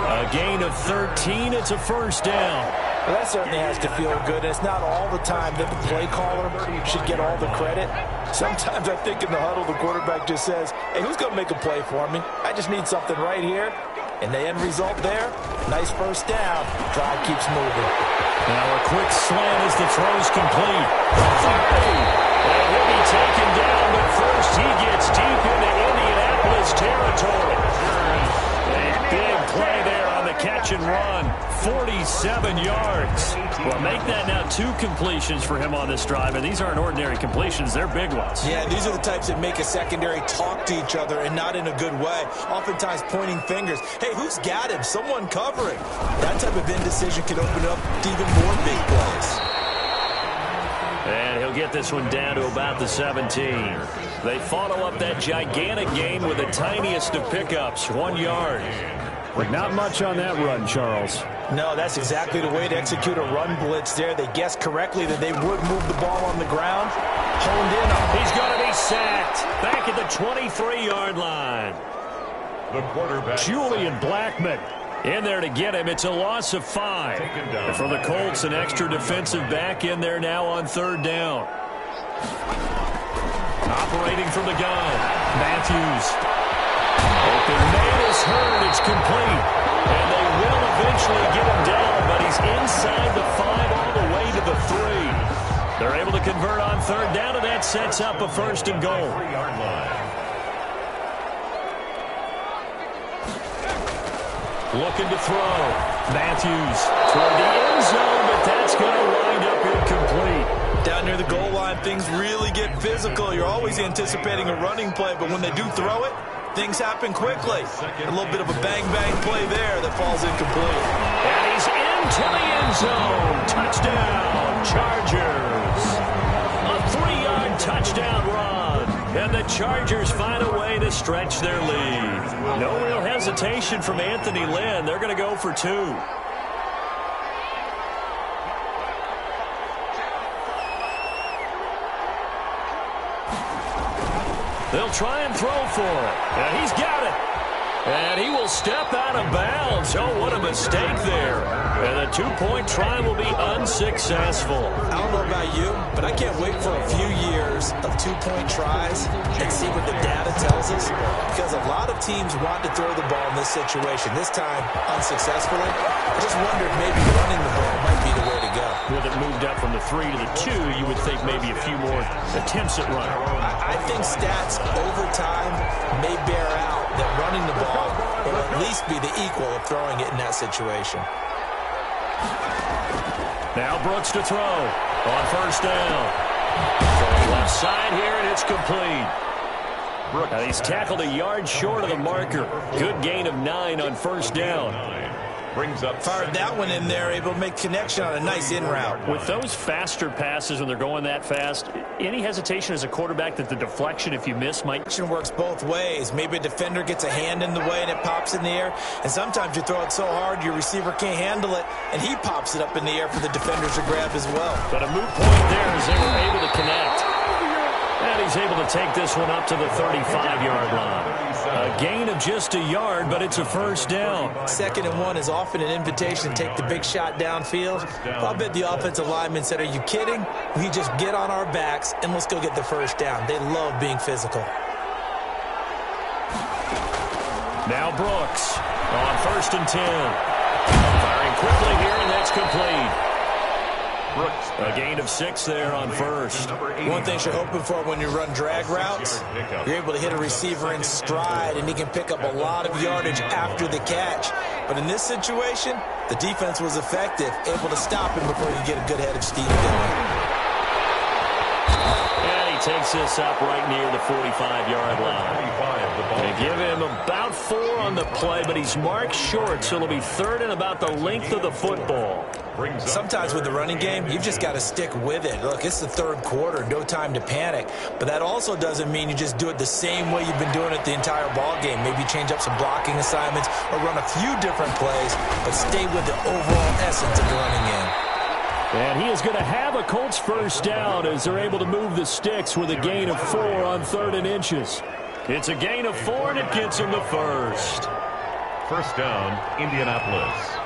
A gain of 13. It's a first down. Well, that certainly has to feel good. It's not all the time that the play caller should get all the credit. Sometimes I think in the huddle, the quarterback just says, hey, who's going to make a play for me? I just need something right here. And the end result there, nice first down. Drive keeps moving. Now a quick slant as the throw's complete. And he'll be taken down, but first he gets deep into Indianapolis territory. A big play there on the catch and run. 47 yards. Well, make that now 2 completions for him on this drive, and these aren't ordinary completions. They're big ones. Yeah, these are the types that make a secondary talk to each other and not in a good way. Oftentimes pointing fingers. Hey, who's got him? Someone covering. That type of indecision can open up to even more big plays. And he'll get this one down to about the 17. They follow up that gigantic gain with the tiniest of pickups, 1 yard. Not much on that run, Charles. No, that's exactly the way to execute a run blitz there. They guessed correctly that they would move the ball on the ground. Honed in on him. He's going to be sacked. Back at the 23-yard line. The quarterback. Julian Blackmon in there to get him. It's a loss of 5. And for the Colts, an extra defensive back in there now on third down. Operating from the gun, Matthews. Open man is Hurd. It's complete. And they will eventually get him down, but he's inside the 5 all the way to the 3. They're able to convert on third down, and that sets up a first and goal. 3-yard line. Looking to throw. Matthews toward the end zone, but that's going to wind up incomplete. Down near the goal line, things really get physical. You're always anticipating a running play, but when they do throw it, things happen quickly. A little bit of a bang-bang play there that falls incomplete. And he's into the end zone. Touchdown, Chargers. A 3-yard touchdown run. And the Chargers find a way to stretch their lead. No real hesitation from Anthony Lynn. They're going to go for 2. They'll try and throw for it. And he's got it. And he will step out of bounds. Oh, what a mistake there. And the 2-point try will be unsuccessful. I don't know about you, but I can't wait for a few years of 2-point tries and see what the data tells us. Because a lot of teams want to throw the ball in this situation. This time, unsuccessfully. I just wonder if maybe running the ball might be the way to go. With it moved up from the 3 to the 2, you would think maybe a few more attempts at running. I think stats over time may bear out that running the ball will at least be the equal of throwing it in that situation. Now Brooks to throw on first down. Throwing left side here, and it's complete. Now he's tackled a yard short of the marker. Good gain of 9 on first down. Brings up Fired that one in there, able to make connection on a nice in route. With those faster passes when they're going that fast, any hesitation as a quarterback that the deflection, if you miss, might... Action works both ways. Maybe a defender gets a hand in the way and it pops in the air. And sometimes you throw it so hard your receiver can't handle it, and he pops it up in the air for the defenders to grab as well. But a moot point there as they were able to connect. And he's able to take this one up to the 35-yard line. A gain of just a yard, but it's a first down. 2nd and 1 is often an invitation to take the big shot downfield. I'll bet the offensive lineman said, are you kidding? We just get on our backs and let's go get the first down. They love being physical. Now Brooks on 1st and 10. Firing quickly here, and that's complete. A gain of 6 there on first. One thing you're hoping for when you run drag routes, you're able to hit a receiver in stride, and he can pick up a lot of yardage after the catch. But in this situation, the defense was effective, able to stop him before he could get a good head of steam going. And he takes this up right near the 45-yard line. They give him about 4 on the play, but he's marked short, so it'll be third and about the length of the football. Sometimes with the running game, you've just got to stick with it. Look, it's the third quarter, no time to panic. But that also doesn't mean you just do it the same way you've been doing it the entire ball game. Maybe change up some blocking assignments or run a few different plays, but stay with the overall essence of the running game. And he is going to have a Colts first down as they're able to move the sticks with a gain of 4 on 3rd and inches. It's a gain of 4, and it gets him the first. First down, Indianapolis.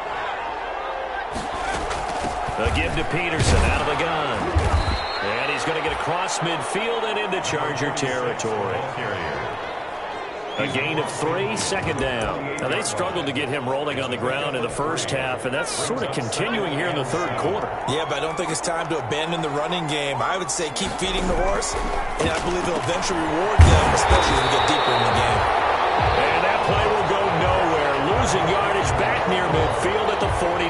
A give to Peterson out of the gun. And he's going to get across midfield and into Charger territory. A gain of 3, second down. Now, they struggled to get him rolling on the ground in the first half, and that's sort of continuing here in the third quarter. Yeah, but I don't think it's time to abandon the running game. I would say keep feeding the horse, and I believe he'll eventually reward them, especially as we get deeper in the game. And that play will go nowhere. Losing yardage back near midfield at the 49.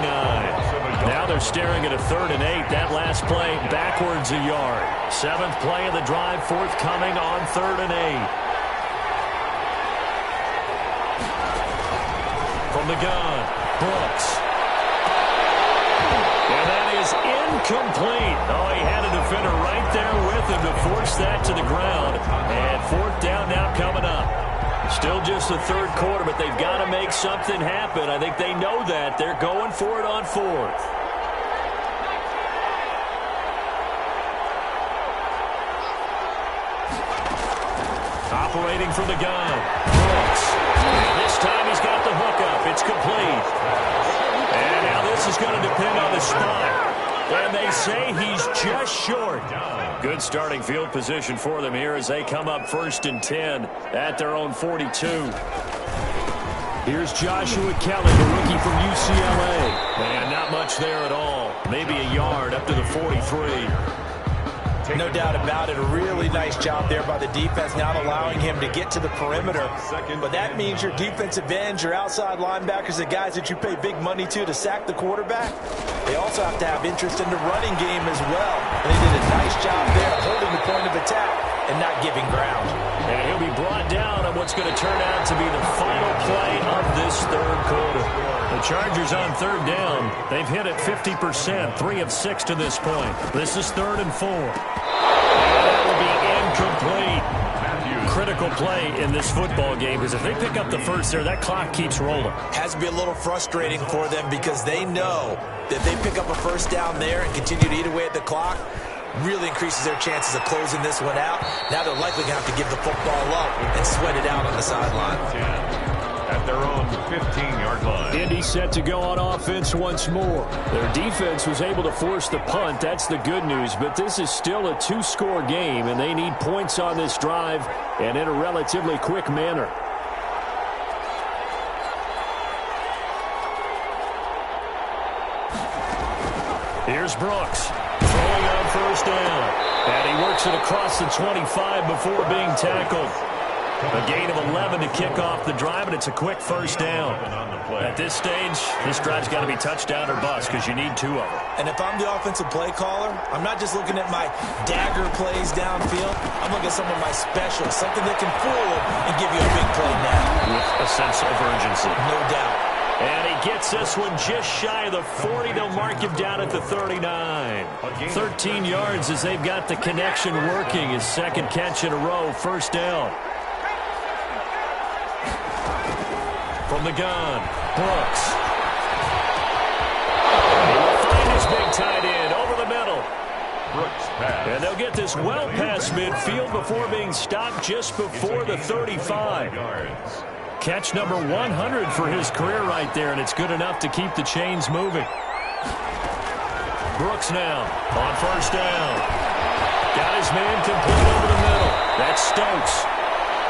Now they're staring at a 3rd and 8. That last play backwards a yard. 7th play of the drive forthcoming on 3rd and 8. From the gun, Brooks. And that is incomplete. Oh, he had a defender right there with him to force that to the ground. And 4th down now coming up. Still just the third quarter, but they've got to make something happen. I think they know that. They're going for it on 4th. Operating from the gun, Brooks. And this time he's got the hook up. It's complete. And now this is going to depend on the spot. And they say he's just short. Good starting field position for them here as they come up 1st and 10 at their own 42. Here's Joshua Kelly, the rookie from UCLA. And not much there at all. Maybe a yard up to the 43. No doubt about it. A really nice job there by the defense, not allowing him to get to the perimeter. But that means your defensive ends, your outside linebackers, the guys that you pay big money to sack the quarterback, they also have to have interest in the running game as well. And they did a nice job there holding the point of attack and not giving ground. And he'll be brought down on what's going to turn out to be the final play of this third quarter. The Chargers on 3rd down. They've hit it 50%, 3 of 6 to this point. This is 3rd and 4. That will be incomplete. Critical play in this football game because if they pick up the first there, that clock keeps rolling. Has to be a little frustrating for them because they know that if they pick up a first down there and continue to eat away at the clock, really increases their chances of closing this one out. Now they're likely going to have to give the football up and sweat it out on the sideline. At their own 15-yard line. Indy set to go on offense once more. Their defense was able to force the punt. That's the good news. But this is still a 2-score game, and they need points on this drive and in a relatively quick manner. Here's Brooks. Throwing on 1st down. And he works it across the 25 before being tackled. A gain of 11 to kick off the drive, and it's a quick 1st down. At this stage, this drive's got to be touchdown or bust because you need 2 of them. And if I'm the offensive play caller, I'm not just looking at my dagger plays downfield. I'm looking at some of my specials, something that can fool them and give you a big play now. With a sense of urgency. No doubt. And he gets this one just shy of the 40. They'll mark him down at the 39. 13 yards as they've got the connection working. His 2nd catch in a row, 1st down. From the gun, Brooks. He will find his big tight end over the middle. Brooks pass. And they'll get this well past midfield before being stopped just before the 35. Catch number 100 for his career right there, and it's good enough to keep the chains moving. Brooks now on 1st down. Got his man complete over the middle. That's Stokes.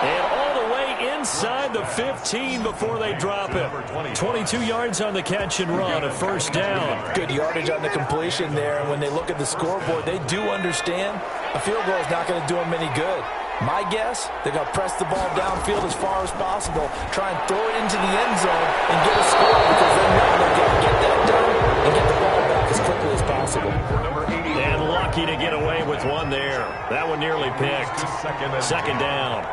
And all the way inside the 15 before they drop it. 22 yards on the catch and run, a first down. Good yardage on the completion there. And when they look at the scoreboard, they do understand a field goal is not going to do them any good. My guess, they're going to press the ball downfield as far as possible, try and throw it into the end zone and get a score because they know they're going to get that done and get the ball back as quickly as possible. And lucky to get away with one there. That one nearly picked. Second down.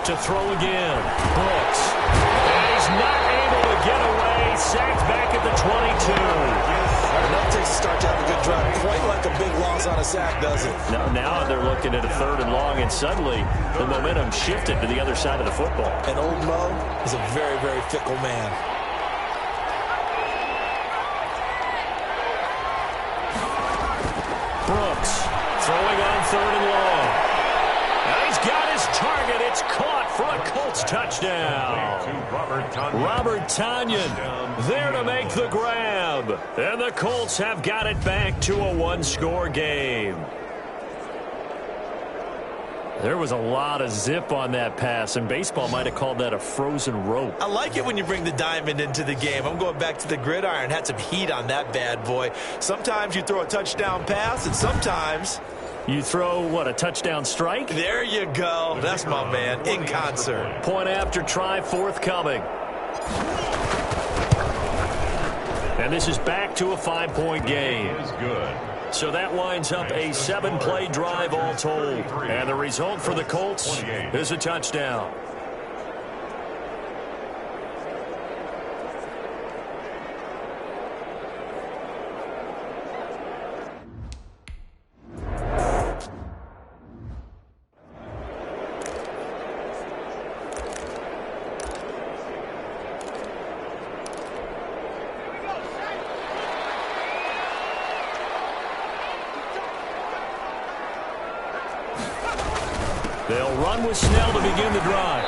To throw again. Brooks. And he's not able to get away. Sacked back at the 22. Enough takes to start to have a good drive. Quite like a big loss on a sack, does it? Now they're looking at a 3rd and long, and suddenly the momentum shifted to the other side of the football. And old Mo is a very, very fickle man. Brooks throwing on 3rd and long. And he's got his target. It's caught for a Colts touchdown. Robert Tonyan there to make the grab. And the Colts have got it back to a 1-score game. There was a lot of zip on that pass, and baseball might have called that a frozen rope. I like it when you bring the diamond into the game. I'm going back to the gridiron. Had some heat on that bad boy. Sometimes you throw a touchdown pass, and sometimes you throw, what, a touchdown strike? There you go. That's my man, in concert. Point after try forthcoming. And this is back to a 5-point game. Good. So that winds up a 7-play drive all told. And the result for the Colts is a touchdown. They'll run with Snell to begin the drive.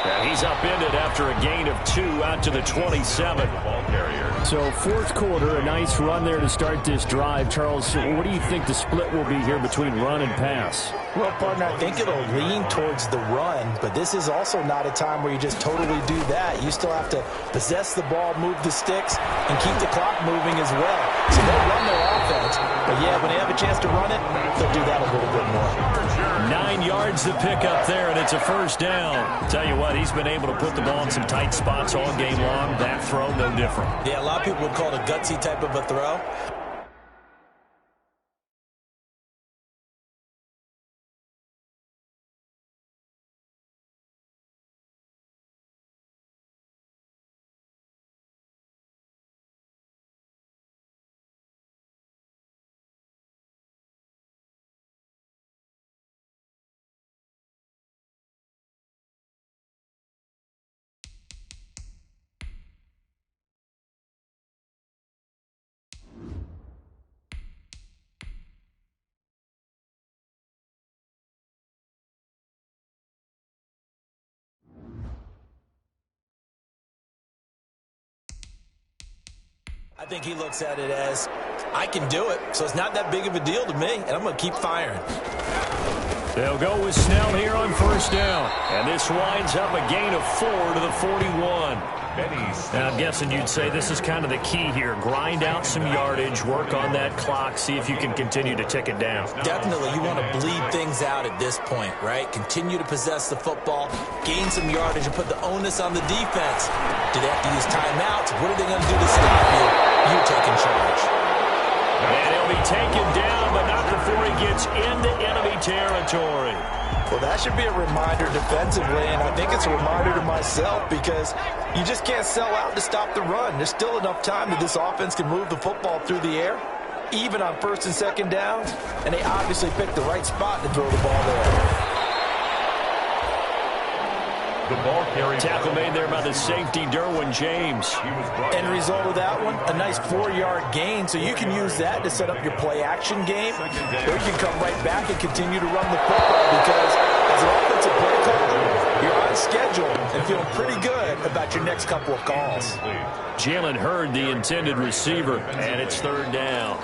And he's upended after a gain of 2 out to the 27. So 4th quarter, a nice run there to start this drive. Charles, what do you think the split will be here between run and pass? Well, partner, I think it'll lean towards the run, but this is also not a time where you just totally do that. You still have to possess the ball, move the sticks, and keep the clock moving as well. So they'll run their offense, but yeah, when they have a chance to run it, they'll do that a little bit more. 9 yards to pick up there, and it's a first down. Tell you what, he's been able to put the ball in some tight spots all game long. That throw, no different. Yeah, a lot of people would call it a gutsy type of a throw. I think he looks at it as, I can do it, so it's not that big of a deal to me, and I'm going to keep firing. They'll go with Snell here on first down. And this winds up a gain of 4 to the 41. And I'm guessing you'd say this is kind of the key here. Grind out some yardage, work on that clock, see if you can continue to tick it down. Definitely, you want to bleed things out at this point, right? Continue to possess the football, gain some yardage, and put the onus on the defense. Do they have to use timeouts? What are they going to do to stop you? You're taking charge. And he'll be taken down, but not before he gets into enemy territory. Well, that should be a reminder defensively, and I think it's a reminder to myself because you just can't sell out to stop the run. There's still enough time that this offense can move the football through the air, even on 1st and 2nd downs, and they obviously picked the right spot to throw the ball there. The ball carried. Tackle made there by the safety, Derwin James. End result of that one, a nice 4-yard gain, so you can use that to set up your play-action game, or you can come right back and continue to run the football because as an offensive play caller, you're on schedule and feeling pretty good about your next couple of calls. Jalen Hurd, the intended receiver, and it's 3rd down.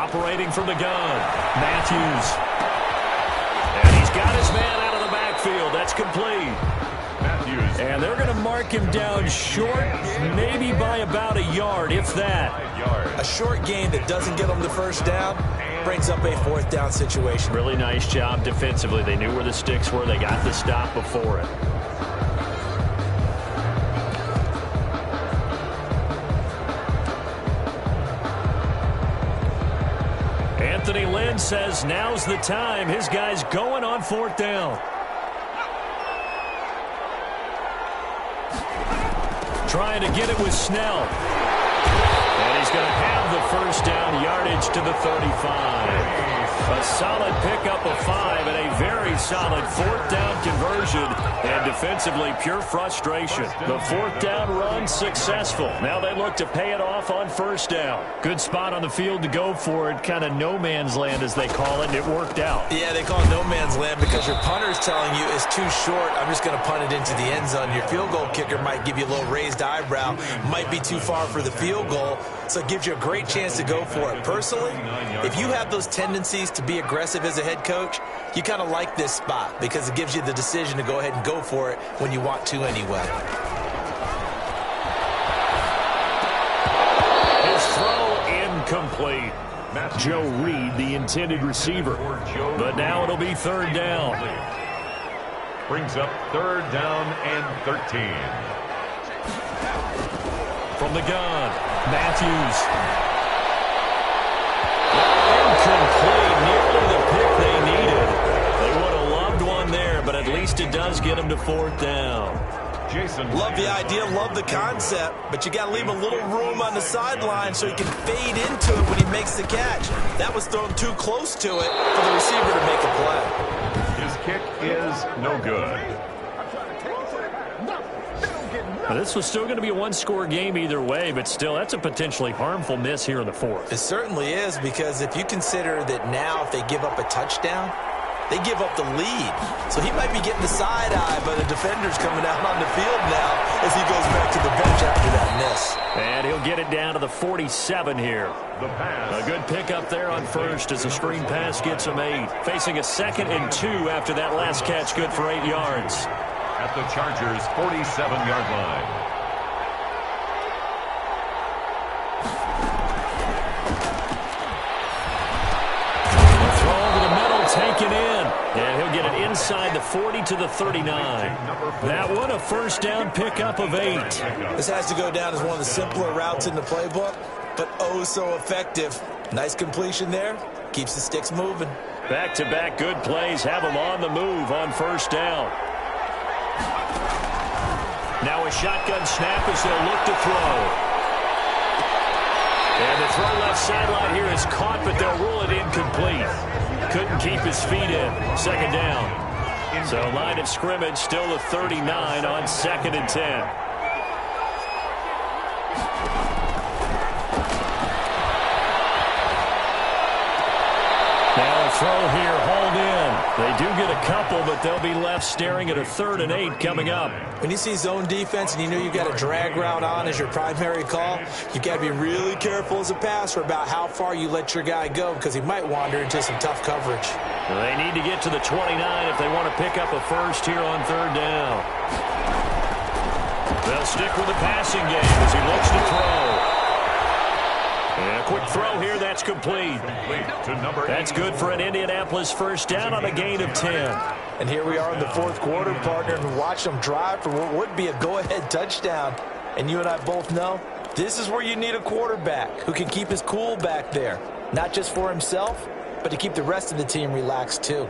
Operating from the gun, Matthews. And he's got his man out of the backfield. That's complete. Matthews. And they're going to mark him down short, maybe by about a yard, if that. A short gain that doesn't get them the first down brings up a fourth down situation. Really nice job defensively. They knew where the sticks were. They got the stop before it. Anthony Lynn says now's the time. His guy's going on fourth down. Trying to get it with Snell. And he's going to have the first down, yardage to the 35. A solid pickup of 5 and a very solid fourth down conversion. And defensively, pure frustration. The fourth down run successful. Now they look to pay it off on first down. Good spot on the field to go for it. Kind of no man's land, as they call it, and it worked out. Yeah, they call it no man's land because your punter's telling you it's too short. I'm just going to punt it into the end zone. Your field goal kicker might give you a little raised eyebrow. Might be too far for the field goal. So it gives you a great chance to go for it. Personally, if you have those tendencies to be aggressive as a head coach, you kind of like this spot because it gives you the decision to go ahead and go for it when you want to anyway. His throw incomplete. Joe Reed, the intended receiver. But now it'll be third down. Brings up third down and 13. From the gun, Matthews. Incomplete, nearly the pick they needed. They would have loved one there, but at least it does get them to fourth down. Love the idea, love the concept, but you got to leave a little room on the sideline so he can fade into it when he makes the catch. That was thrown too close to it for the receiver to make a play. His kick is no good. Now, this was still going to be a one-score game either way, but still, that's a potentially harmful miss here in the fourth. It certainly is, because if you consider that now if they give up a touchdown, they give up the lead. So he might be getting the side eye, but the defender's coming out on the field now as he goes back to the bench after that miss. And he'll get it down to the 47 here. The pass. A good pickup there on first as the screen pass gets him 8. Facing a 2nd and 2 after that last catch, good for 8 yards. At the Chargers' 47-yard line. The throw over the middle, taken in. And he'll get it inside the 40 to the 39. That one a first down pickup of 8. This has to go down as one of the simpler routes in the playbook, but oh so effective. Nice completion there. Keeps the sticks moving. Back-to-back good plays have them on the move on first down. Now a shotgun snap as they'll look to throw. And the throw left sideline here is caught, but they'll rule it incomplete. Couldn't keep his feet in. Second down. So line of scrimmage still the 39 on 2nd and 10. Now a throw here, hauled in. They do get a couple, but they'll be left staring at a 3rd and 8 coming up. When you see zone defense and you know you've got a drag route on as your primary call, you've got to be really careful as a passer about how far you let your guy go because he might wander into some tough coverage. They need to get to the 29 if they want to pick up a first here on 3rd down. They'll stick with the passing game as he looks to throw. And a quick throw here, that's complete. That's good for an Indianapolis first down on a gain of 10. And here we are in the 4th quarter, partner, and watch them drive for what would be a go-ahead touchdown. And you and I both know this is where you need a quarterback who can keep his cool back there. Not just for himself, but to keep the rest of the team relaxed too.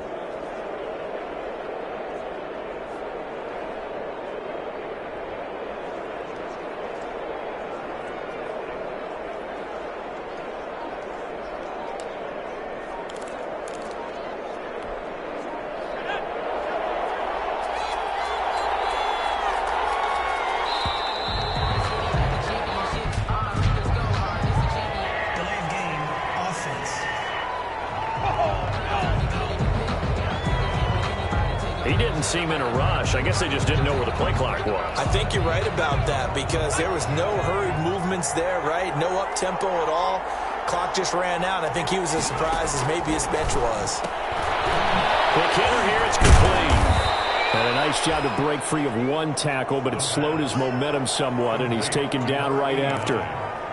Seem in a rush. I guess they just didn't know where the play clock was. I think you're right about that because there was no hurried movements there, right? No up-tempo at all. clock just ran out. I think he was as surprised as maybe his bench was. Quick hitter here, it's complete. And a nice job to break free of one tackle, but it slowed his momentum somewhat, and he's taken down right after.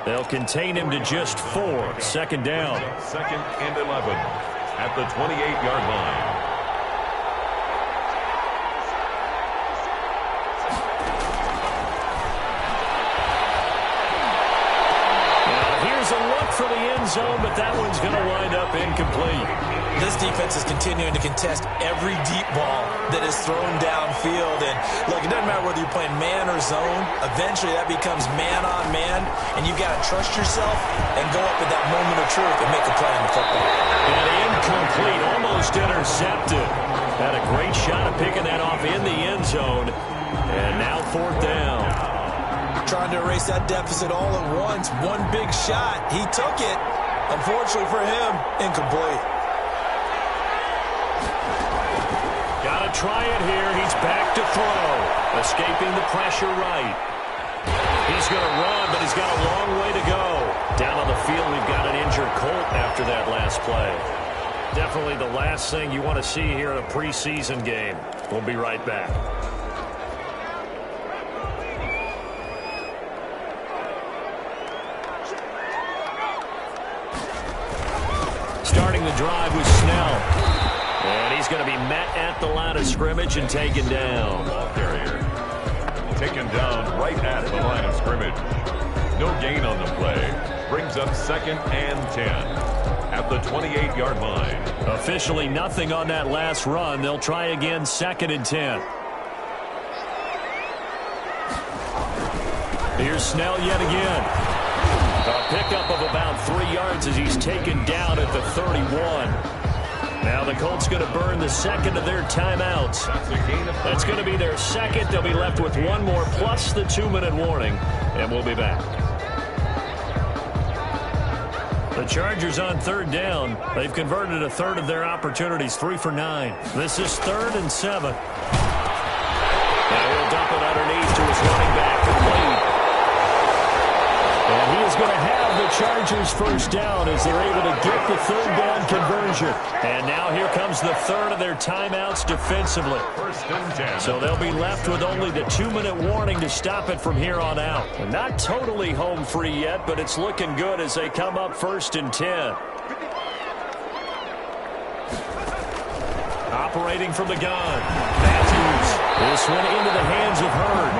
They'll contain him to just 4. Second down. Second and 11 at the 28-yard line. A look for the end zone, but that one's going to wind up incomplete. This defense is continuing to contest every deep ball that is thrown downfield. And look, it doesn't matter whether you're playing man or zone. Eventually, that becomes man on man, and you've got to trust yourself and go up at that moment of truth and make a play on the football. And incomplete, almost intercepted. Had a great shot at picking that off in the end zone. And now 4th down. Trying to erase that deficit all at once. One big shot. He took it. Unfortunately for him, incomplete. Got to try it here. He's back to throw. Escaping the pressure right. He's going to run, but he's got a long way to go. Down on the field, we've got an injured Colt after that last play. Definitely the last thing you want to see here in a preseason game. We'll be right back. Starting the drive with Snell. And he's going to be met at the line of scrimmage and taken down. Ball carrier taken down right at the line of scrimmage. No gain on the play. Brings up 2nd and 10 at the 28-yard line. Officially nothing on that last run. They'll try again 2nd and 10. Here's Snell yet again. A pickup of about 3 yards as he's taken down at the 31. Now the Colts going to burn the second of their timeouts. That's going to be their second. They'll be left with one more plus the 2-minute warning. And we'll be back. The Chargers on 3rd down. They've converted a third of their opportunities, 3 for 9. This is 3rd and 7. Now he'll dump it underneath to his running back, complete. And he is going to have the Chargers first down as they're able to get the 3rd down conversion. And now here comes the third of their timeouts defensively. So they'll be left with only the 2-minute warning to stop it from here on out. And not totally home free yet, but it's looking good as they come up 1st and 10. Operating from the gun. Matthews. This one into the hands of Hurd.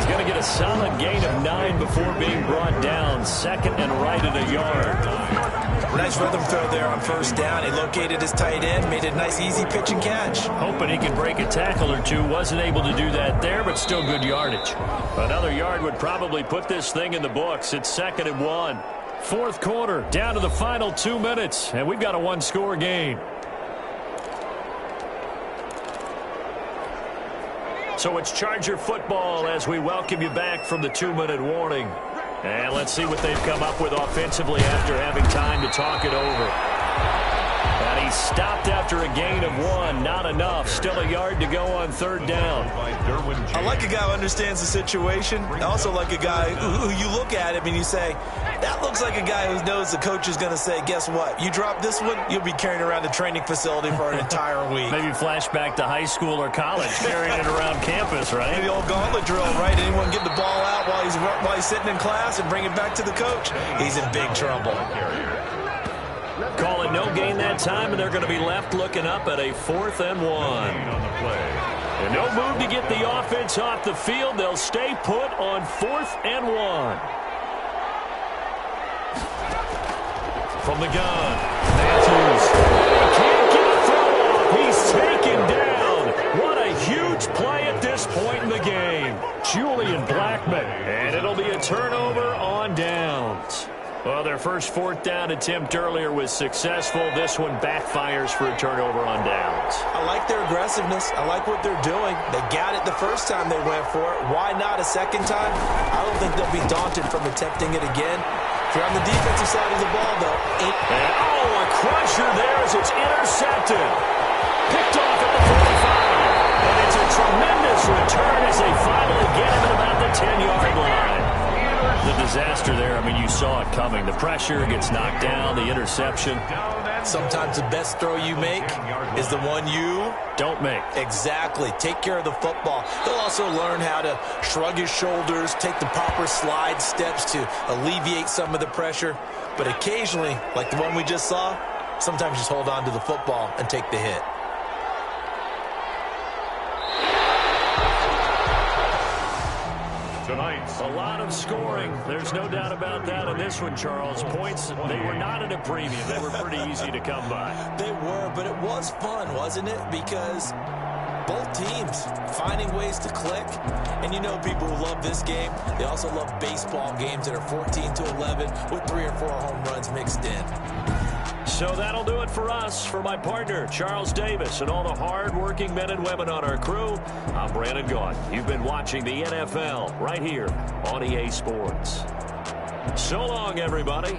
Going to get a solid gain of 9 before being brought down. 2nd and right at a yard. Nice rhythm throw there on 1st down. He located his tight end, made a nice easy pitch and catch. Hoping he could break a tackle or two. Wasn't able to do that there, but still good yardage. Another yard would probably put this thing in the books. It's 2nd and 1. 4th quarter, down to the final 2 minutes, and we've got a 1-score game. So it's Charger football as we welcome you back from the 2-minute warning. And let's see what they've come up with offensively after having time to talk it over. And he stopped after a gain of 1. Not enough. Still a yard to go on 3rd down. I like a guy who understands the situation. I also like a guy who you look at him and you say, that looks like a guy who knows the coach is going to say, guess what? You drop this one, you'll be carrying around the training facility for an entire week. Maybe flashback to high school or college, carrying it around campus, right? Maybe the old gauntlet drill, right? Anyone get the ball out while he's sitting in class and bring it back to the coach? He's in big trouble. Call it no gain that time, and they're going to be left looking up at a 4th and 1. And no move to get the offense off the field. They'll stay put on 4th and 1. From the gun, Matthews. Can't get a throw off. He's taken down. What a huge play at this point in the game. Julian Blackmon. And it'll be a turnover on downs. Well, their first 4th down attempt earlier was successful. This one backfires for a turnover on downs. I like their aggressiveness. I like what they're doing. They got it the first time they went for it. Why not a second time? I don't think they'll be daunted from attempting it again. If you're on the defensive side of the ball, though. A crusher there as it's intercepted. Picked off at the 45. And it's a tremendous return as they finally get him at about the 10-yard line. The disaster there, a I mean, you saw it coming. The pressure gets knocked down, the interception. Sometimes the best throw you make is the one you don't make. Exactly. Take care of the football. He'll also learn how to shrug his shoulders, take the proper slide steps to alleviate some of the pressure. But occasionally, like the one we just saw, sometimes just hold on to the football and take the hit. Tonight's a lot of scoring. There's no doubt about that in this one, Charles. Points, they were not at a premium. They were pretty easy to come by. They were, but it was fun, wasn't it? Because both teams finding ways to click. And you know people who love this game, they also love baseball games that are 14-11 with 3 or 4 home runs mixed in. So that'll do it for us. For my partner, Charles Davis, and all the hard-working men and women on our crew, I'm Brandon Gaudin. You've been watching the NFL right here on EA Sports. So long, everybody.